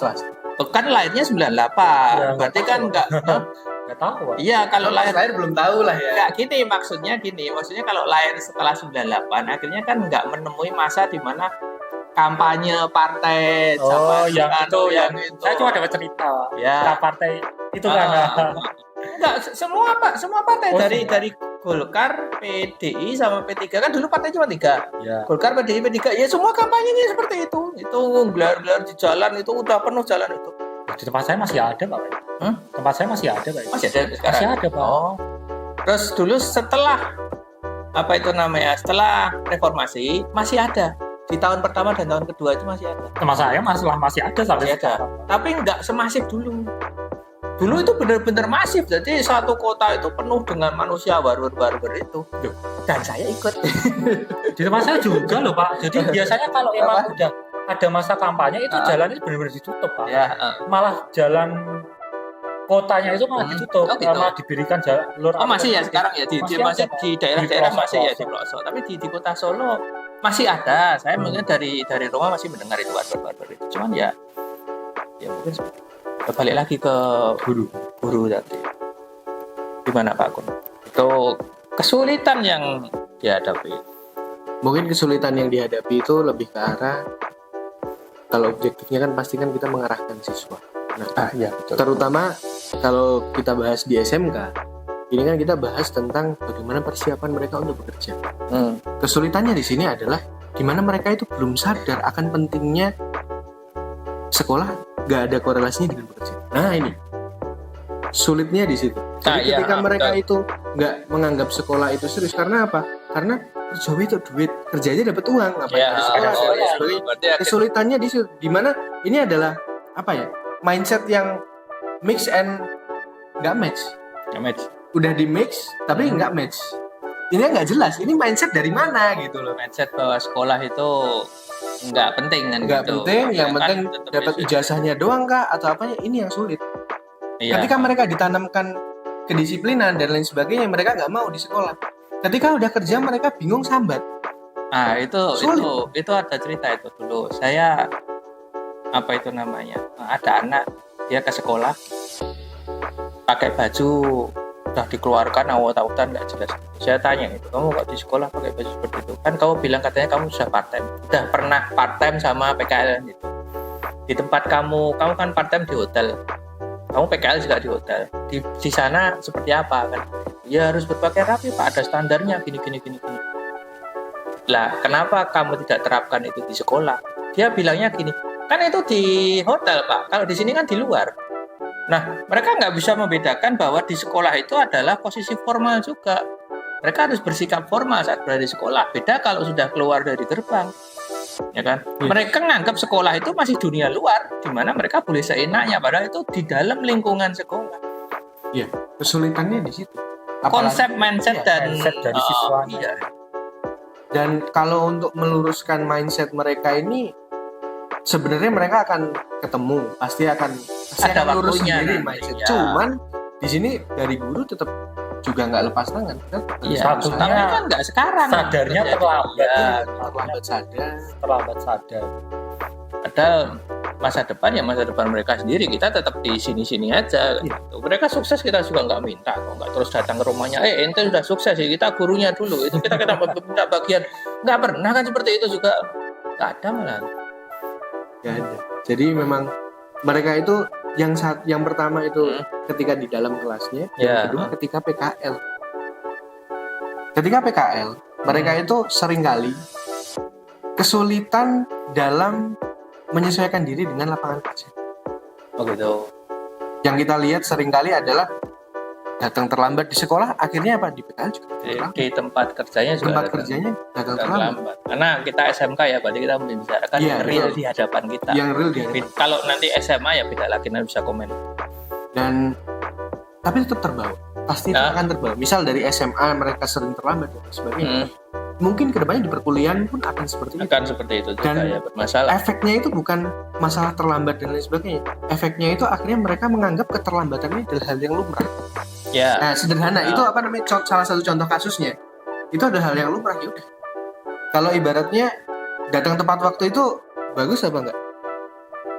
Kan lahirnya 98. Ya, Berarti kan enggak. Nggak tahu, Pak. Iya, kalau lahir belum tahu lah ya. enggak gini, maksudnya kalau lahir setelah 98 akhirnya kan enggak menemui masa di mana kampanye partai Oh, yang itu, yang itu. saya cuma dapat cerita. Ya. Cerita partai itu kan. Enggak, semua partai Oh, dari Golkar, PDI sama P3 kan dulu partai cuma 3. Ya. Golkar, PDI, P3. Ya semua kampanyenya seperti itu. Itu gelar-gelar di jalan itu udah penuh jalan itu. Di tempat saya masih ada, Pak. Tempat saya masih ada, Pak. Masih ada sekarang. Masih ada, Pak. Oh. Terus dulu setelah setelah reformasi masih ada. Di tahun pertama dan tahun kedua itu masih ada. Tempat saya masih ada sampai Masih ada. sekarang. Tapi nggak semasif dulu. Dulu itu benar-benar masif, jadi satu kota itu penuh dengan manusia barbar-barbar itu. Dan saya ikut. Di tempat saya juga loh Pak. Jadi biasanya kalau emang udah ada masa kampanye itu jalannya benar-benar ditutup Pak. Ya, Malah jalan kotanya itu malah ditutup, Oh, gitu. malah diberikan jalan lur. oh masih ya sekarang ya masih ada. di daerah-daerah Di masih ya di pelosok-pelosok. pelosok. Tapi di kota Solo masih ada. Saya mungkin dari rumah masih mendengar itu barbar-barbar itu. Cuman ya mungkin balik lagi ke guru tadi. Gimana Pak Kun? Itu kesulitan yang dihadapi. Mungkin kesulitan yang dihadapi itu lebih ke arah, kalau objektifnya kan pasti kan kita mengarahkan siswa. Nah, Ya betul. terutama kalau kita bahas di SMK, ini kan kita bahas tentang bagaimana persiapan mereka untuk bekerja. Kesulitannya di sini adalah di mana mereka itu belum sadar akan pentingnya sekolah, nggak ada korelasinya dengan bekerja. Nah ini sulitnya di situ. Jadi ketika mereka itu nggak menganggap sekolah itu serius, karena apa? Karena kerja itu duit, kerjanya dapat uang, apa Ya, sekolah, oh, ya. sebagainya. Berarti akhirnya- Kesulitannya di situ, di mana ini adalah apa ya? Mindset yang mix and nggak match. Image. Udah di mix tapi nggak match. Ini nggak jelas. Ini mindset dari mana gitu loh. mindset bahwa sekolah itu nggak penting kan Nggak gitu. penting, yang Kan penting tetap dapat bisa. ijazahnya doang kah atau apanya, ini yang sulit. Iya. Ketika mereka ditanamkan kedisiplinan dan lain sebagainya, mereka nggak mau di sekolah. Ketika udah kerja mereka bingung sambat. Ah itu Sulit. itu ada cerita itu dulu. Saya apa itu namanya? Ada anak dia ke sekolah pakai baju udah dikeluarkan awal-awalan nggak jelas. Saya tanya itu, kamu kok di sekolah pakai baju seperti itu? Kan kamu bilang katanya kamu sudah part time. Udah pernah part time sama PKL gitu. Di tempat kamu kan part time di hotel. Kamu PKL juga di hotel. Di sana seperti apa kan? Ya harus berpakaian rapi Pak, ada standarnya gini. Lah, kenapa kamu tidak terapkan itu di sekolah? Dia bilangnya gini, kan itu di hotel Pak, kalau di sini kan di luar. Nah, mereka nggak bisa membedakan bahwa di sekolah itu adalah posisi formal juga. Mereka harus bersikap formal saat berada di sekolah. Beda kalau sudah keluar dari gerbang, ya kan? Mereka nganggap sekolah itu masih dunia luar, di mana mereka boleh seenaknya, padahal itu di dalam lingkungan sekolah. Iya, kesulitannya di situ. Konsep mindset dan mindset dari siswanya. Iya. Dan kalau untuk meluruskan mindset mereka ini, sebenarnya mereka akan ketemu, pasti akan Ada lurus waktunya sendiri nanti, mindset. ya. Cuman di sini dari guru tetap juga nggak lepas tangan. Kan? Iya, Satunya tapi kan nggak sekarang. sadarnya terjadi. terlambat. Iya. Terlambat sadar. Terlambat sadar. Padahal masa depan mereka sendiri, kita tetap di sini-sini aja. Iya. Gitu. Mereka sukses kita juga nggak minta, kok nggak terus datang ke rumahnya. Ente sudah sukses ya, kita gurunya dulu. Itu kita minta bagian. Nggak pernah kan seperti itu juga. Nggak ada malah. Nggak ada. Jadi memang mereka itu yang pertama itu ketika di dalam kelasnya, Ya. yang kedua ketika PKL. Ketika PKL, mereka itu seringkali kesulitan dalam menyesuaikan diri dengan lapangan kerja. Oh gitu. Yang kita lihat seringkali adalah datang terlambat di sekolah, akhirnya apa? Di PKL juga terlambat. Di tempat kerjanya juga Tempat ada kerjanya datang terlambat. terlambat. Karena kita SMK ya, berarti kita membicarakan Iya, real betul. di hadapan kita. Yang real dia. Kalau nanti SMA ya beda lagi, nanti bisa komen. Dan tapi tetap terbawa. Pasti Ya. akan terbawa. Misal dari SMA mereka sering terlambat dan sebagainya. Mungkin kedepannya di perkuliahan pun akan seperti itu. Akan seperti itu juga Dan ya, bermasalah. Efeknya itu bukan masalah terlambat dan lain sebagainya. Efeknya itu akhirnya mereka menganggap keterlambatan ini adalah hal yang lumrah. Ya. Nah, sederhana itu apa namanya? Salah satu contoh kasusnya. Itu adalah hal yang lumrah, ya udah. Kalau ibaratnya datang tepat waktu itu bagus apa enggak?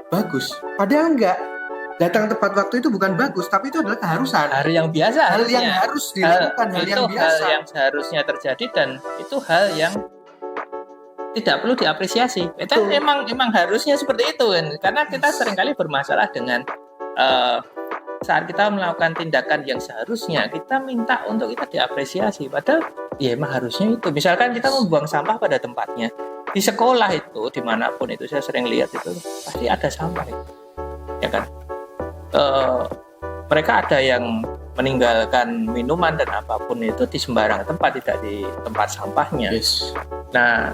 Bagus. Padahal enggak. Datang tepat waktu itu bukan bagus, tapi itu adalah keharusan. Hal yang biasa. Hal yang harusnya. harus dilakukan, hal itu yang biasa. hal yang seharusnya terjadi dan itu hal yang tidak perlu diapresiasi. Itu Betul. emang harusnya seperti itu kan. Karena kita seringkali bermasalah dengan saat kita melakukan tindakan yang seharusnya kita minta untuk kita diapresiasi. Padahal ya emang harusnya itu. Misalkan kita membuang sampah pada tempatnya. Di sekolah itu, dimanapun itu saya sering lihat itu pasti ada sampah itu. Ya kan? Mereka ada yang meninggalkan minuman dan apapun itu di sembarang tempat, tidak di tempat sampahnya. Yes. Nah,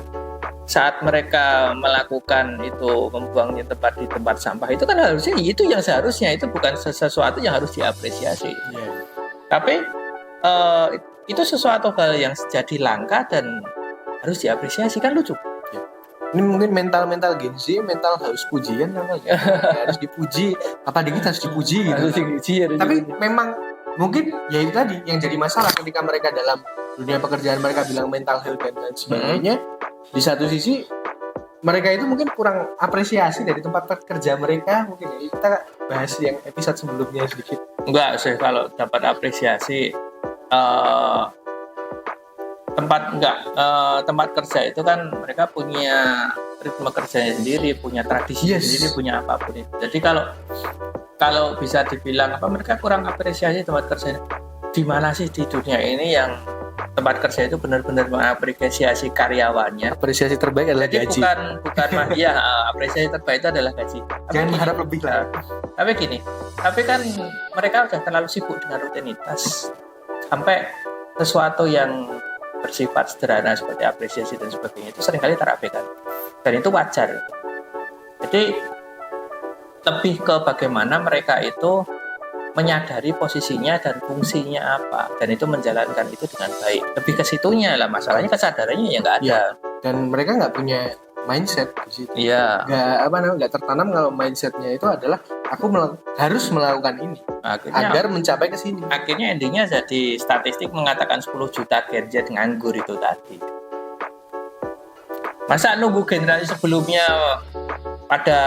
saat mereka melakukan itu membuangnya di tempat sampah itu kan harusnya itu yang seharusnya itu bukan sesuatu yang harus diapresiasi. Tapi itu sesuatu hal yang jadi langka dan harus diapresiasi kan lucu. Ini mungkin mental Gen Z, mental haus pujian namanya. Harus dipuji, apa dikit harus dipuji gitu. Harus dipuji. Tapi memang mungkin ya itu tadi yang jadi masalah ketika mereka dalam dunia pekerjaan mereka bilang mental health dan lain sebagainya. Di satu sisi mereka itu mungkin kurang apresiasi dari tempat kerja mereka. Mungkin ya, kita bahas yang episode sebelumnya sedikit. Enggak sih, kalau dapat apresiasi tempat kerja itu kan mereka punya ritme kerjanya sendiri, punya tradisi sendiri, punya apapun itu. Jadi kalau bisa dibilang mereka kurang apresiasi tempat kerjanya. Di mana sih di dunia ini yang tempat kerja itu benar-benar mengapresiasi karyawannya? Apresiasi terbaik adalah jadi gaji. bukan ya, apresiasi terbaik itu adalah gaji. Jangan mengharap lebih lah. Tapi kan mereka sudah terlalu sibuk dengan rutinitas sampai sesuatu yang bersifat sederhana seperti apresiasi dan sebagainya itu seringkali terabaikan, dan itu wajar. Jadi lebih ke bagaimana mereka itu menyadari posisinya dan fungsinya apa, dan itu menjalankan itu dengan baik. Lebih ke situnya lah, masalahnya kesadarannya ya nggak ada. Ya, dan mereka nggak punya mindset di situ. Iya. Nggak tertanam kalau mindsetnya itu adalah aku harus melakukan ini agar mencapai ke sini. Akhirnya endingnya jadi statistik mengatakan 10 juta gadget nganggur itu tadi. Masa nunggu generasi sebelumnya pada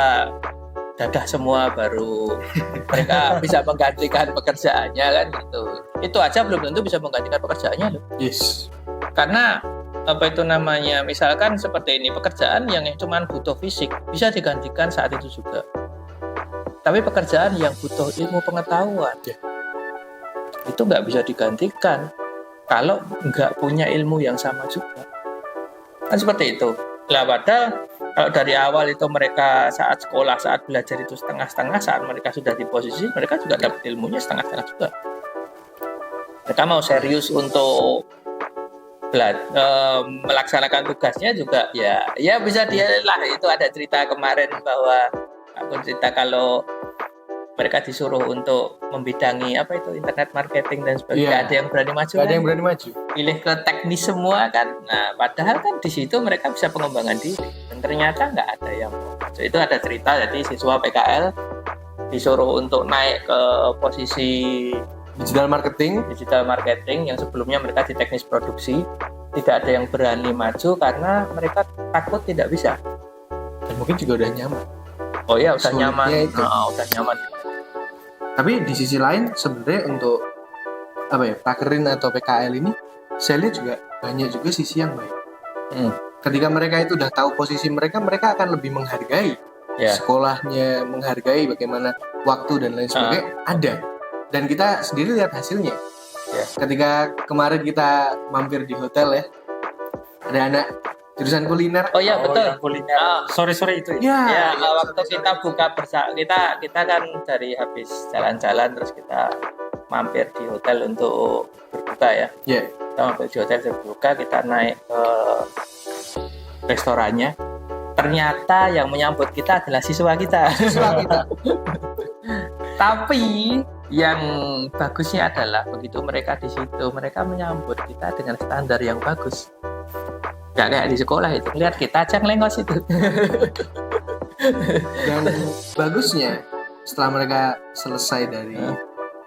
dadah semua baru mereka bisa menggantikan pekerjaannya kan gitu. Itu aja belum tentu bisa menggantikan pekerjaannya loh. Yes. Karena misalkan seperti ini, pekerjaan yang cuma butuh fisik bisa digantikan saat itu juga. Tapi pekerjaan yang butuh ilmu pengetahuan itu nggak bisa digantikan kalau nggak punya ilmu yang sama juga. Kan seperti itu. Lah padahal kalau dari awal itu mereka saat sekolah, saat belajar itu setengah-setengah, saat mereka sudah di posisi, mereka juga dapat ilmunya setengah-setengah juga. Mereka mau serius untuk melaksanakan tugasnya juga ya bisa dia lah. Itu ada cerita kemarin bahwa aku cerita kalau mereka disuruh untuk membidangi internet marketing dan sebagainya, ada yang berani maju, pilih ke teknis semua kan. Nah padahal kan di situ mereka bisa pengembangan diri, dan ternyata nggak ada yang maju. Itu ada cerita, jadi siswa PKL disuruh untuk naik ke posisi digital marketing yang sebelumnya mereka di teknis produksi. Tidak ada yang berani maju karena mereka takut tidak bisa, dan mungkin juga udah nyaman. Oh ya, udah nyaman. Udah nyaman. Tapi di sisi lain sebenarnya untuk Pakerin atau PKL ini saya lihat juga banyak juga sisi yang baik. Ketika mereka itu udah tahu posisi mereka akan lebih menghargai sekolahnya, menghargai bagaimana waktu dan lain sebagainya ada. Dan kita sendiri lihat hasilnya. Ketika kemarin kita mampir di hotel ya, ada anak jurusan kuliner. Oh iya betul. Kuliner. Sore-sore itu ya. Waktu kita buka bersama, kita kan dari habis jalan-jalan terus kita mampir di hotel untuk berbuka ya. Kita mampir di hotel berbuka, kita naik ke restorannya. Ternyata yang menyambut kita adalah siswa kita. Tapi yang bagusnya adalah begitu mereka di situ, mereka menyambut kita dengan standar yang bagus. Nggak kayak di sekolah itu, lihat kita aja ngelengos itu. Dan bagusnya setelah mereka selesai dari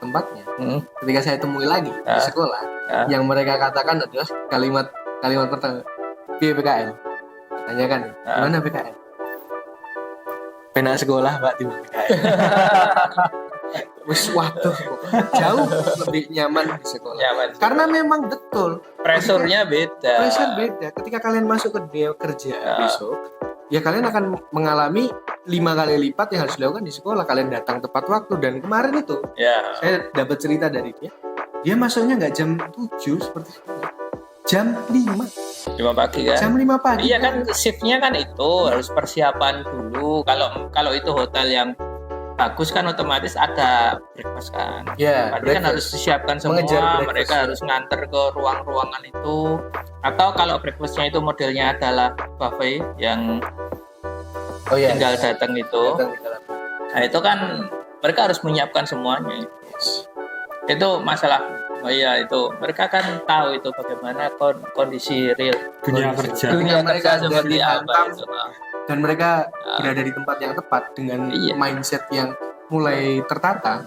tempatnya, ketika saya temui lagi di sekolah, yang mereka katakan adalah kalimat pertama, PKL. Tanyakan, gimana PKL? Pena sekolah Pak di PKL. Waduh, jauh lebih nyaman di sekolah. Karena memang betul pressure-nya beda. Ketika kalian masuk ke dunia kerja besok, ya kalian akan mengalami 5 kali lipat yang harus dilakukan di sekolah. Kalian datang tepat waktu, dan kemarin itu saya dapat cerita dari dia masuknya nggak jam 7 seperti sekolah, jam 5 pagi kan? Jam 5 pagi. Iya kan, shiftnya kan itu harus persiapan dulu. Kalau itu hotel yang bagus kan otomatis ada breakfast kan. Ya, Berarti kan breakfast. harus disiapkan semua, Mengejar breakfast, mereka ya. harus nganter ke ruang-ruangan itu. Atau kalau breakfastnya itu modelnya adalah buffet yang Oh iya. tinggal datang itu. Datang di dalam. Nah itu kan mereka harus menyiapkan semuanya. Yes. Itu masalah. Oh iya itu mereka kan tahu itu bagaimana kondisi real Dunia kondisi kerja. dunia Mereka kerja seperti dari apa Batam. itu. Dan mereka berada di tempat yang tepat dengan Iya. mindset yang mulai tertata.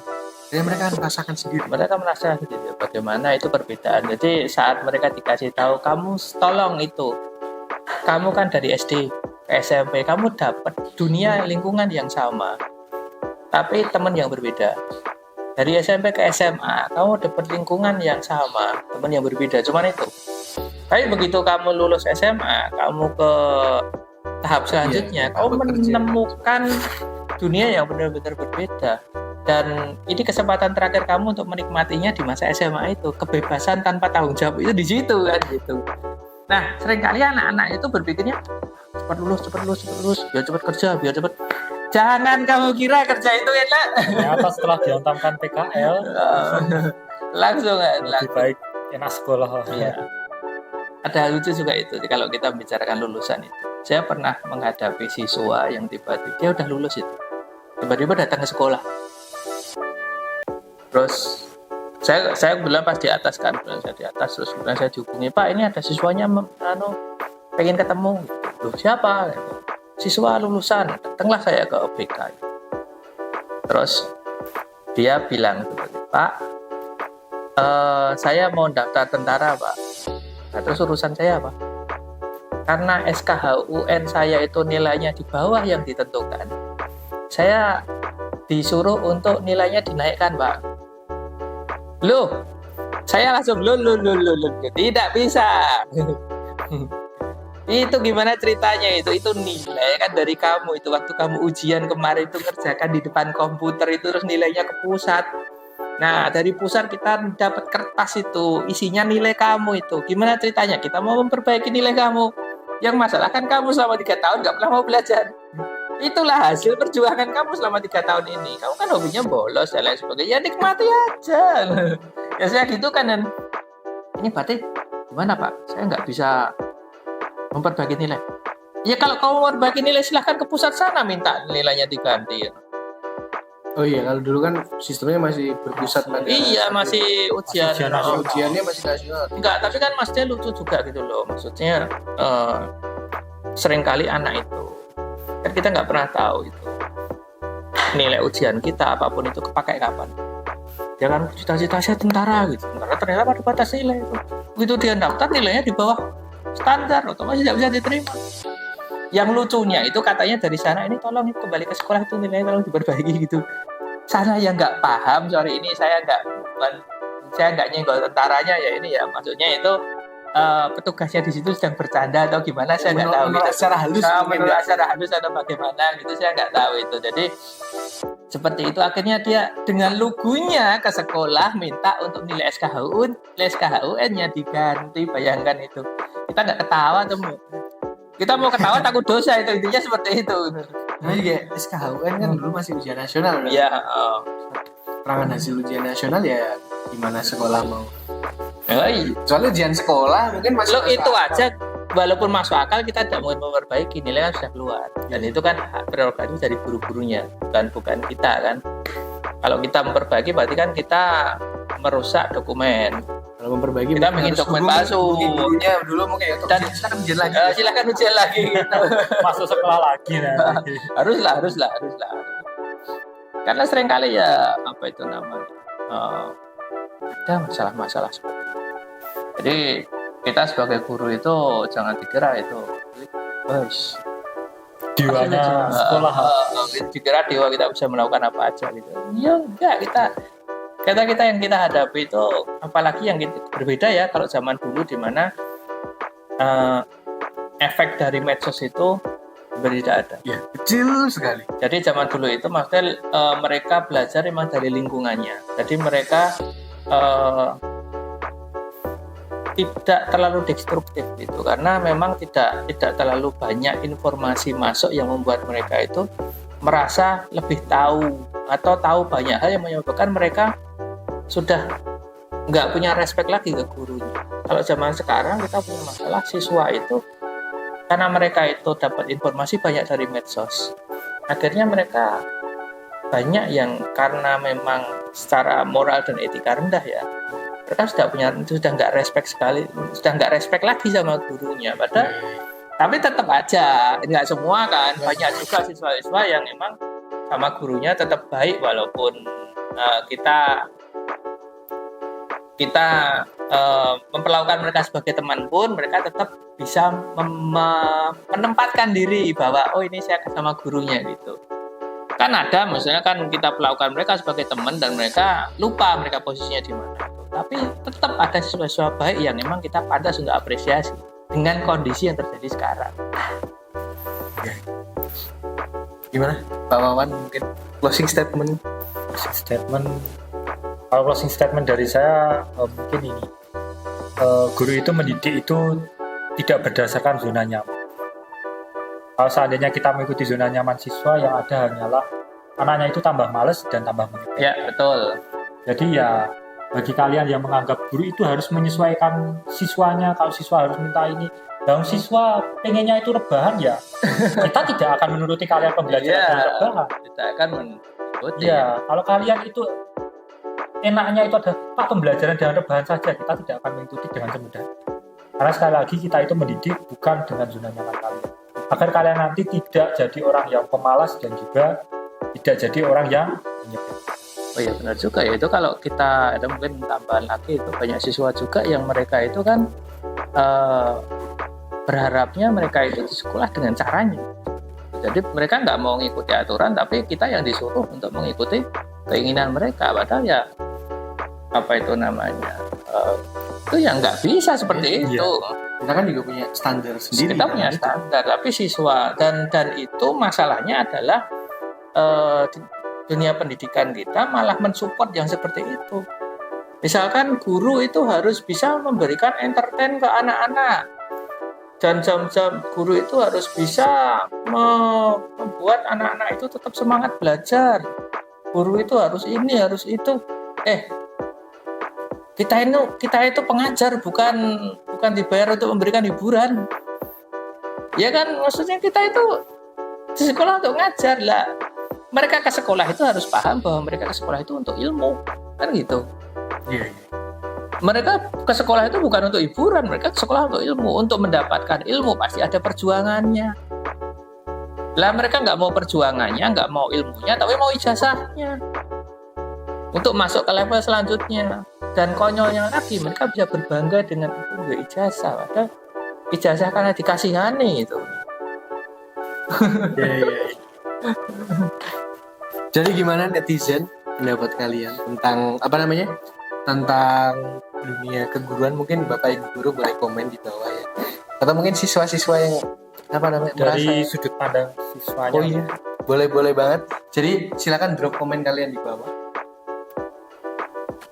Dan mereka merasakan sendiri. Mereka merasa gitu bagaimana itu perbedaan. Jadi saat mereka dikasih tahu kamu tolong itu, kamu kan dari SD ke SMP kamu dapat dunia lingkungan yang sama, tapi teman yang berbeda. Dari SMP ke SMA kamu dapat lingkungan yang sama, teman yang berbeda. Cuman itu. Tapi begitu kamu lulus SMA, kamu ke tahap selanjutnya, kamu tahap bekerja. menemukan dunia yang benar-benar berbeda. Dan ini kesempatan terakhir kamu untuk menikmatinya di masa SMA itu, kebebasan tanpa tanggung jawab itu di situ kan gitu. Nah, seringkali anak-anak itu berpikirnya cepat lulus, biar cepat kerja, biar cepat. Jangan kamu kira kerja itu enak. Ternyata setelah dihantamkan PKL langsung kan, lebih langsung. baik enak sekolah. Iya. Ada hal lucu juga itu kalau kita bicarakan lulusan itu. Saya pernah menghadapi siswa yang tiba-tiba dia udah lulus itu, tiba-tiba datang ke sekolah. Terus saya bilang pas di atas kan, saya di atas terus kemudian saya dihubungi, Pak ini ada siswanya pengen ketemu. Loh siapa? Gitu. Siswa lulusan, datanglah saya ke OBK. Terus dia bilang, Pak, saya mau daftar tentara, Pak. Nah, terus urusan saya apa? Karena SKHUN saya itu nilainya di bawah yang ditentukan, saya disuruh untuk nilainya dinaikkan, Pak. Loh, saya langsung loh, tidak bisa. Itu gimana ceritanya itu nilai kan dari kamu itu waktu kamu ujian kemarin itu ngerjakan di depan komputer itu terus nilainya ke pusat. Nah dari pusat kita dapat kertas itu isinya nilai kamu itu gimana ceritanya kita mau memperbaiki nilai kamu. Yang masalah kan kamu selama 3 tahun nggak pernah mau belajar. Itulah hasil perjuangan kamu selama 3 tahun ini. Kamu kan hobinya bolos dan lain sebagainya. Ya nikmati aja. Ya saya gitu kan dan ini berarti gimana Pak? Saya nggak bisa memperbaiki nilai. Ya kalau kamu mau memperbaiki nilai silahkan ke pusat sana minta nilainya diganti. Oh iya, kalau dulu kan sistemnya masih berpusat pada. Iya masih ujian. Ujian Nah, nasional. ujiannya masih nasional. Enggak, tapi kan maksudnya lucu juga gitu loh. Maksudnya seringkali anak itu kan kita nggak pernah tahu itu nilai ujian kita apapun itu kepakai kapan. Jangan cita-cita saya tentara gitu. Karena ternyata pada batas nilai itu. Begitu dia daftar nilainya di bawah standar, otomatis tidak bisa diterima. Yang lucunya itu katanya dari sana ini tolong kembali ke sekolah itu nilainya tolong diperbaiki gitu. Sana yang nggak paham, sorry ini saya nggak nyenggol tentaranya ya ini ya maksudnya itu petugasnya di situ sedang bercanda atau gimana saya nggak tahu. Menolak secara halus. Menolak secara halus atau bagaimana gitu saya nggak tahu itu. Jadi seperti itu akhirnya dia dengan lugunya ke sekolah minta untuk nilai SKHUN-nya diganti. Bayangkan itu kita nggak ketawa tuh. Kita mau ketawa takut dosa itu intinya seperti itu. Nah, juga SKHUN kan dulu masih ujian nasional. Kan? Iya. Keterangan hasil ujian nasional ya gimana sekolah mau. Iya. Soalnya ujian sekolah mungkin masih Lo itu aja walaupun masuk akal kita tidak mau memperbaiki nilai kan sudah keluar dan itu kan hak prerogatif dari guru-gurunya bukan kita kan. Kalau kita memperbaiki berarti kan kita merusak dokumen. Kalau memperbaiki Kita bikin dokumen palsu. Gurunya dulu mungkin ya. Dan silakan ujian lagi. Silakan ujian lagi gitu. Masuk sekolah lagi nanti. haruslah. Karena seringkali ya apa itu namanya ada masalah-masalah seperti itu. Jadi kita sebagai guru itu jangan dikira itu Diwanya sekolah. dikira dewa kita bisa melakukan apa aja gitu. Ya enggak kita yang kita hadapi itu apalagi yang berbeda ya kalau zaman dulu di mana efek dari medsos itu tidak ada. Ya, kecil sekali. Jadi zaman dulu itu maksudnya mereka belajar memang dari lingkungannya. Jadi mereka tidak terlalu destruktif gitu karena memang tidak terlalu banyak informasi masuk yang membuat mereka itu merasa lebih tahu atau tahu banyak hal yang menyebabkan mereka sudah nggak punya respect lagi ke gurunya. Kalau zaman sekarang kita punya masalah siswa itu karena mereka itu dapat informasi banyak dari medsos. Akhirnya mereka banyak yang karena memang secara moral dan etika rendah ya, mereka sudah nggak respect lagi sama gurunya. Padahal tapi tetap aja nggak semua kan, banyak juga siswa-siswa yang memang sama gurunya tetap baik walaupun kita memperlakukan mereka sebagai teman pun mereka tetap bisa menempatkan diri bahwa oh ini saya sama gurunya gitu. Kan ada maksudnya kan kita perlakukan mereka sebagai teman dan mereka lupa mereka posisinya di mana. Tapi tetap ada siswa-siswa baik yang memang kita pantas untuk apresiasi dengan kondisi yang terjadi sekarang. Gimana Pak Wawan, mungkin closing statement? Kalau closing statement dari saya mungkin ini, guru itu mendidik itu tidak berdasarkan zona nyaman. Kalau seandainya kita mengikuti zona nyaman siswa, yang ada hanyalah anaknya itu tambah males dan tambah menyepelekan. Ya betul. Jadi ya bagi kalian yang menganggap guru itu harus menyesuaikan siswanya, kalau siswa harus minta ini, dan siswa pengennya itu rebahan ya, kita tidak akan menuruti kalian pembelajaran dengan rebahan. Kita akan mengikuti. Ya, kalau kalian itu enaknya itu ada Pak pembelajaran dengan rebahan saja, kita tidak akan mengikuti dengan semudah. Karena sekali lagi kita itu mendidik bukan dengan zona nyaman kalian, agar kalian nanti tidak jadi orang yang pemalas dan juga tidak jadi orang yang menyepelekan. Oh iya benar juga ya, itu kalau kita ada mungkin tambahan lagi itu banyak siswa juga yang mereka itu kan berharapnya mereka itu di sekolah dengan caranya. Jadi mereka nggak mau mengikuti aturan, tapi kita yang disuruh untuk mengikuti keinginan mereka. Padahal ya apa itu namanya itu yang nggak bisa seperti itu. Kita kan juga punya standar sendiri. Kita punya standar, tapi siswa dan itu masalahnya adalah dunia pendidikan kita malah mensupport yang seperti itu. Misalkan guru itu harus bisa memberikan entertain ke anak-anak, dan jam-jam guru itu harus bisa membuat anak-anak itu tetap semangat belajar. Guru itu harus ini, harus itu. Kita itu pengajar, bukan dibayar untuk memberikan hiburan. Ya kan, maksudnya kita itu di sekolah untuk ngajar lah. Mereka ke sekolah itu harus paham bahwa mereka ke sekolah itu untuk ilmu, kan gitu. Iya. Mereka ke sekolah itu bukan untuk hiburan, mereka ke sekolah untuk ilmu. Untuk mendapatkan ilmu pasti ada perjuangannya. Lah mereka nggak mau perjuangannya, nggak mau ilmunya, tapi mau ijazahnya untuk masuk ke level selanjutnya. Dan konyolnya lagi, mereka bisa berbangga dengan itu ijazah. Padahal ijazah karena dikasihani itu. Iya. Jadi gimana netizen pendapat kalian tentang tentang dunia keguruan? Mungkin Bapak Ibu guru boleh komen di bawah ya. Atau mungkin siswa-siswa yang dari sudut pandang siswanya. Oh iya, boleh banget. Jadi silakan drop komen kalian di bawah.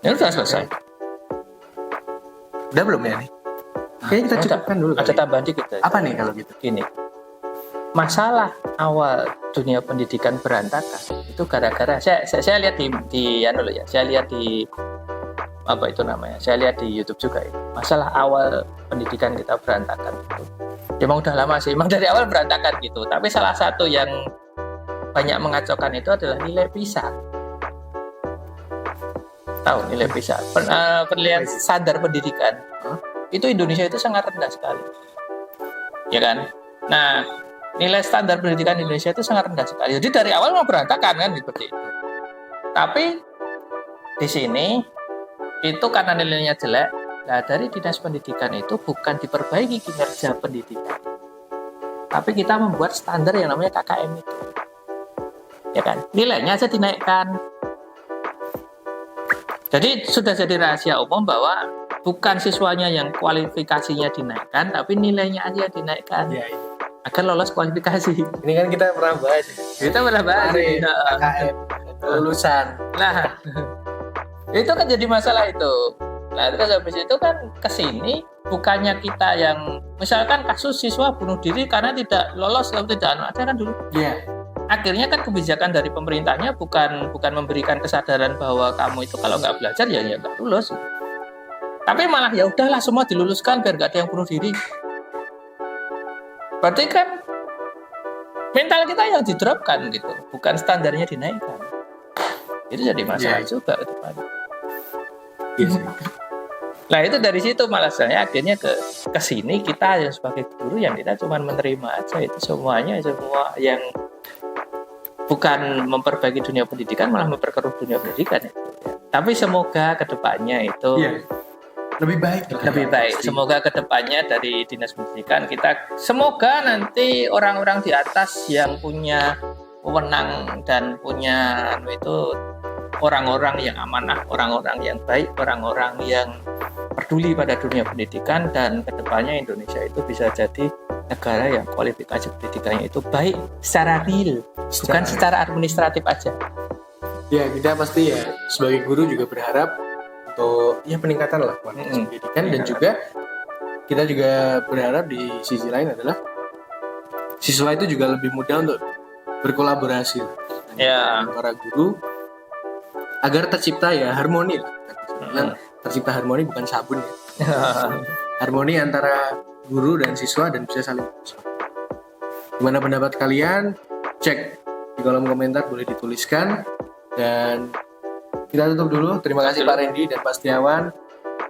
Ya sudah selesai. Udah belum ya nih? Kayaknya kita cukupkan dulu. Ada tambahan dikit. Apa nih kalau gitu? Gini. Masalah awal dunia pendidikan berantakan itu gara-gara saya lihat saya lihat di apa itu namanya, saya lihat di YouTube juga itu. Masalah awal pendidikan kita berantakan itu emang udah lama sih, emang dari awal berantakan gitu. Tapi salah satu yang banyak mengacaukan itu adalah nilai PISA. Tahu nilai PISA? Penilaian standar pendidikan itu Indonesia itu sangat rendah sekali, ya kan? Nah, nilai standar pendidikan Indonesia itu sangat rendah sekali. Jadi dari awal mau berantakan kan seperti itu. Tapi di sini itu karena nilainya jelek. Nah, dari dinas pendidikan itu bukan diperbaiki kinerja pendidikan, tapi kita membuat standar yang namanya KKM itu, ya kan? Nilainya aja dinaikkan. Jadi sudah jadi rahasia umum bahwa bukan siswanya yang kualifikasinya dinaikkan, tapi nilainya aja dinaikkan. Ya, agar lolos kualifikasi. ini kan kita pernah bahas. Kita pernah bahas KKM lulusan. Nah, itu kan jadi masalah itu. Nah, terus habis itu kan kesini bukannya kita yang misalkan kasus siswa bunuh diri karena tidak lolos atau tidak ada kan dulu. Iya. akhirnya kan kebijakan dari pemerintahnya bukan memberikan kesadaran bahwa kamu itu kalau nggak belajar ya nggak lulus. Tapi malah ya udahlah semua diluluskan biar nggak ada yang bunuh diri. Berarti kan mental kita yang didropkan gitu, bukan standarnya dinaikkan. Itu jadi masalah juga ke depan. Yes. Nah itu dari situ malah saya akhirnya ke sini kita yang sebagai guru yang kita cuma menerima aja itu semua yang bukan memperbaiki dunia pendidikan malah memperkeruh dunia pendidikan ya. Tapi semoga kedepannya itu lebih baik. Semoga kedepannya dari Dinas Pendidikan kita semoga nanti orang-orang di atas yang punya wewenang dan punya itu orang-orang yang amanah, orang-orang yang baik, orang-orang yang peduli pada dunia pendidikan, dan kedepannya Indonesia itu bisa jadi negara yang kualifikasi pendidikannya itu baik secara real, bukan secara administratif aja. Ya kita pasti ya sebagai guru juga berharap untuk ya peningkatan lah kualitas pendidikan, dan juga kita juga berharap di sisi lain adalah siswa itu juga lebih mudah untuk berkolaborasi dengan para guru agar tercipta ya harmoni lah. Tercipta harmoni bukan sabun ya. Harmoni antara guru dan siswa dan bisa saling bersama. Gimana pendapat kalian? Cek di kolom komentar, boleh dituliskan. Dan kita tutup dulu. Terima kasih Pak Randy dan Pak Setiawan.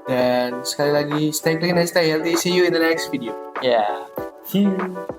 Dan sekali lagi stay clean and stay healthy. See you in the next video. See you.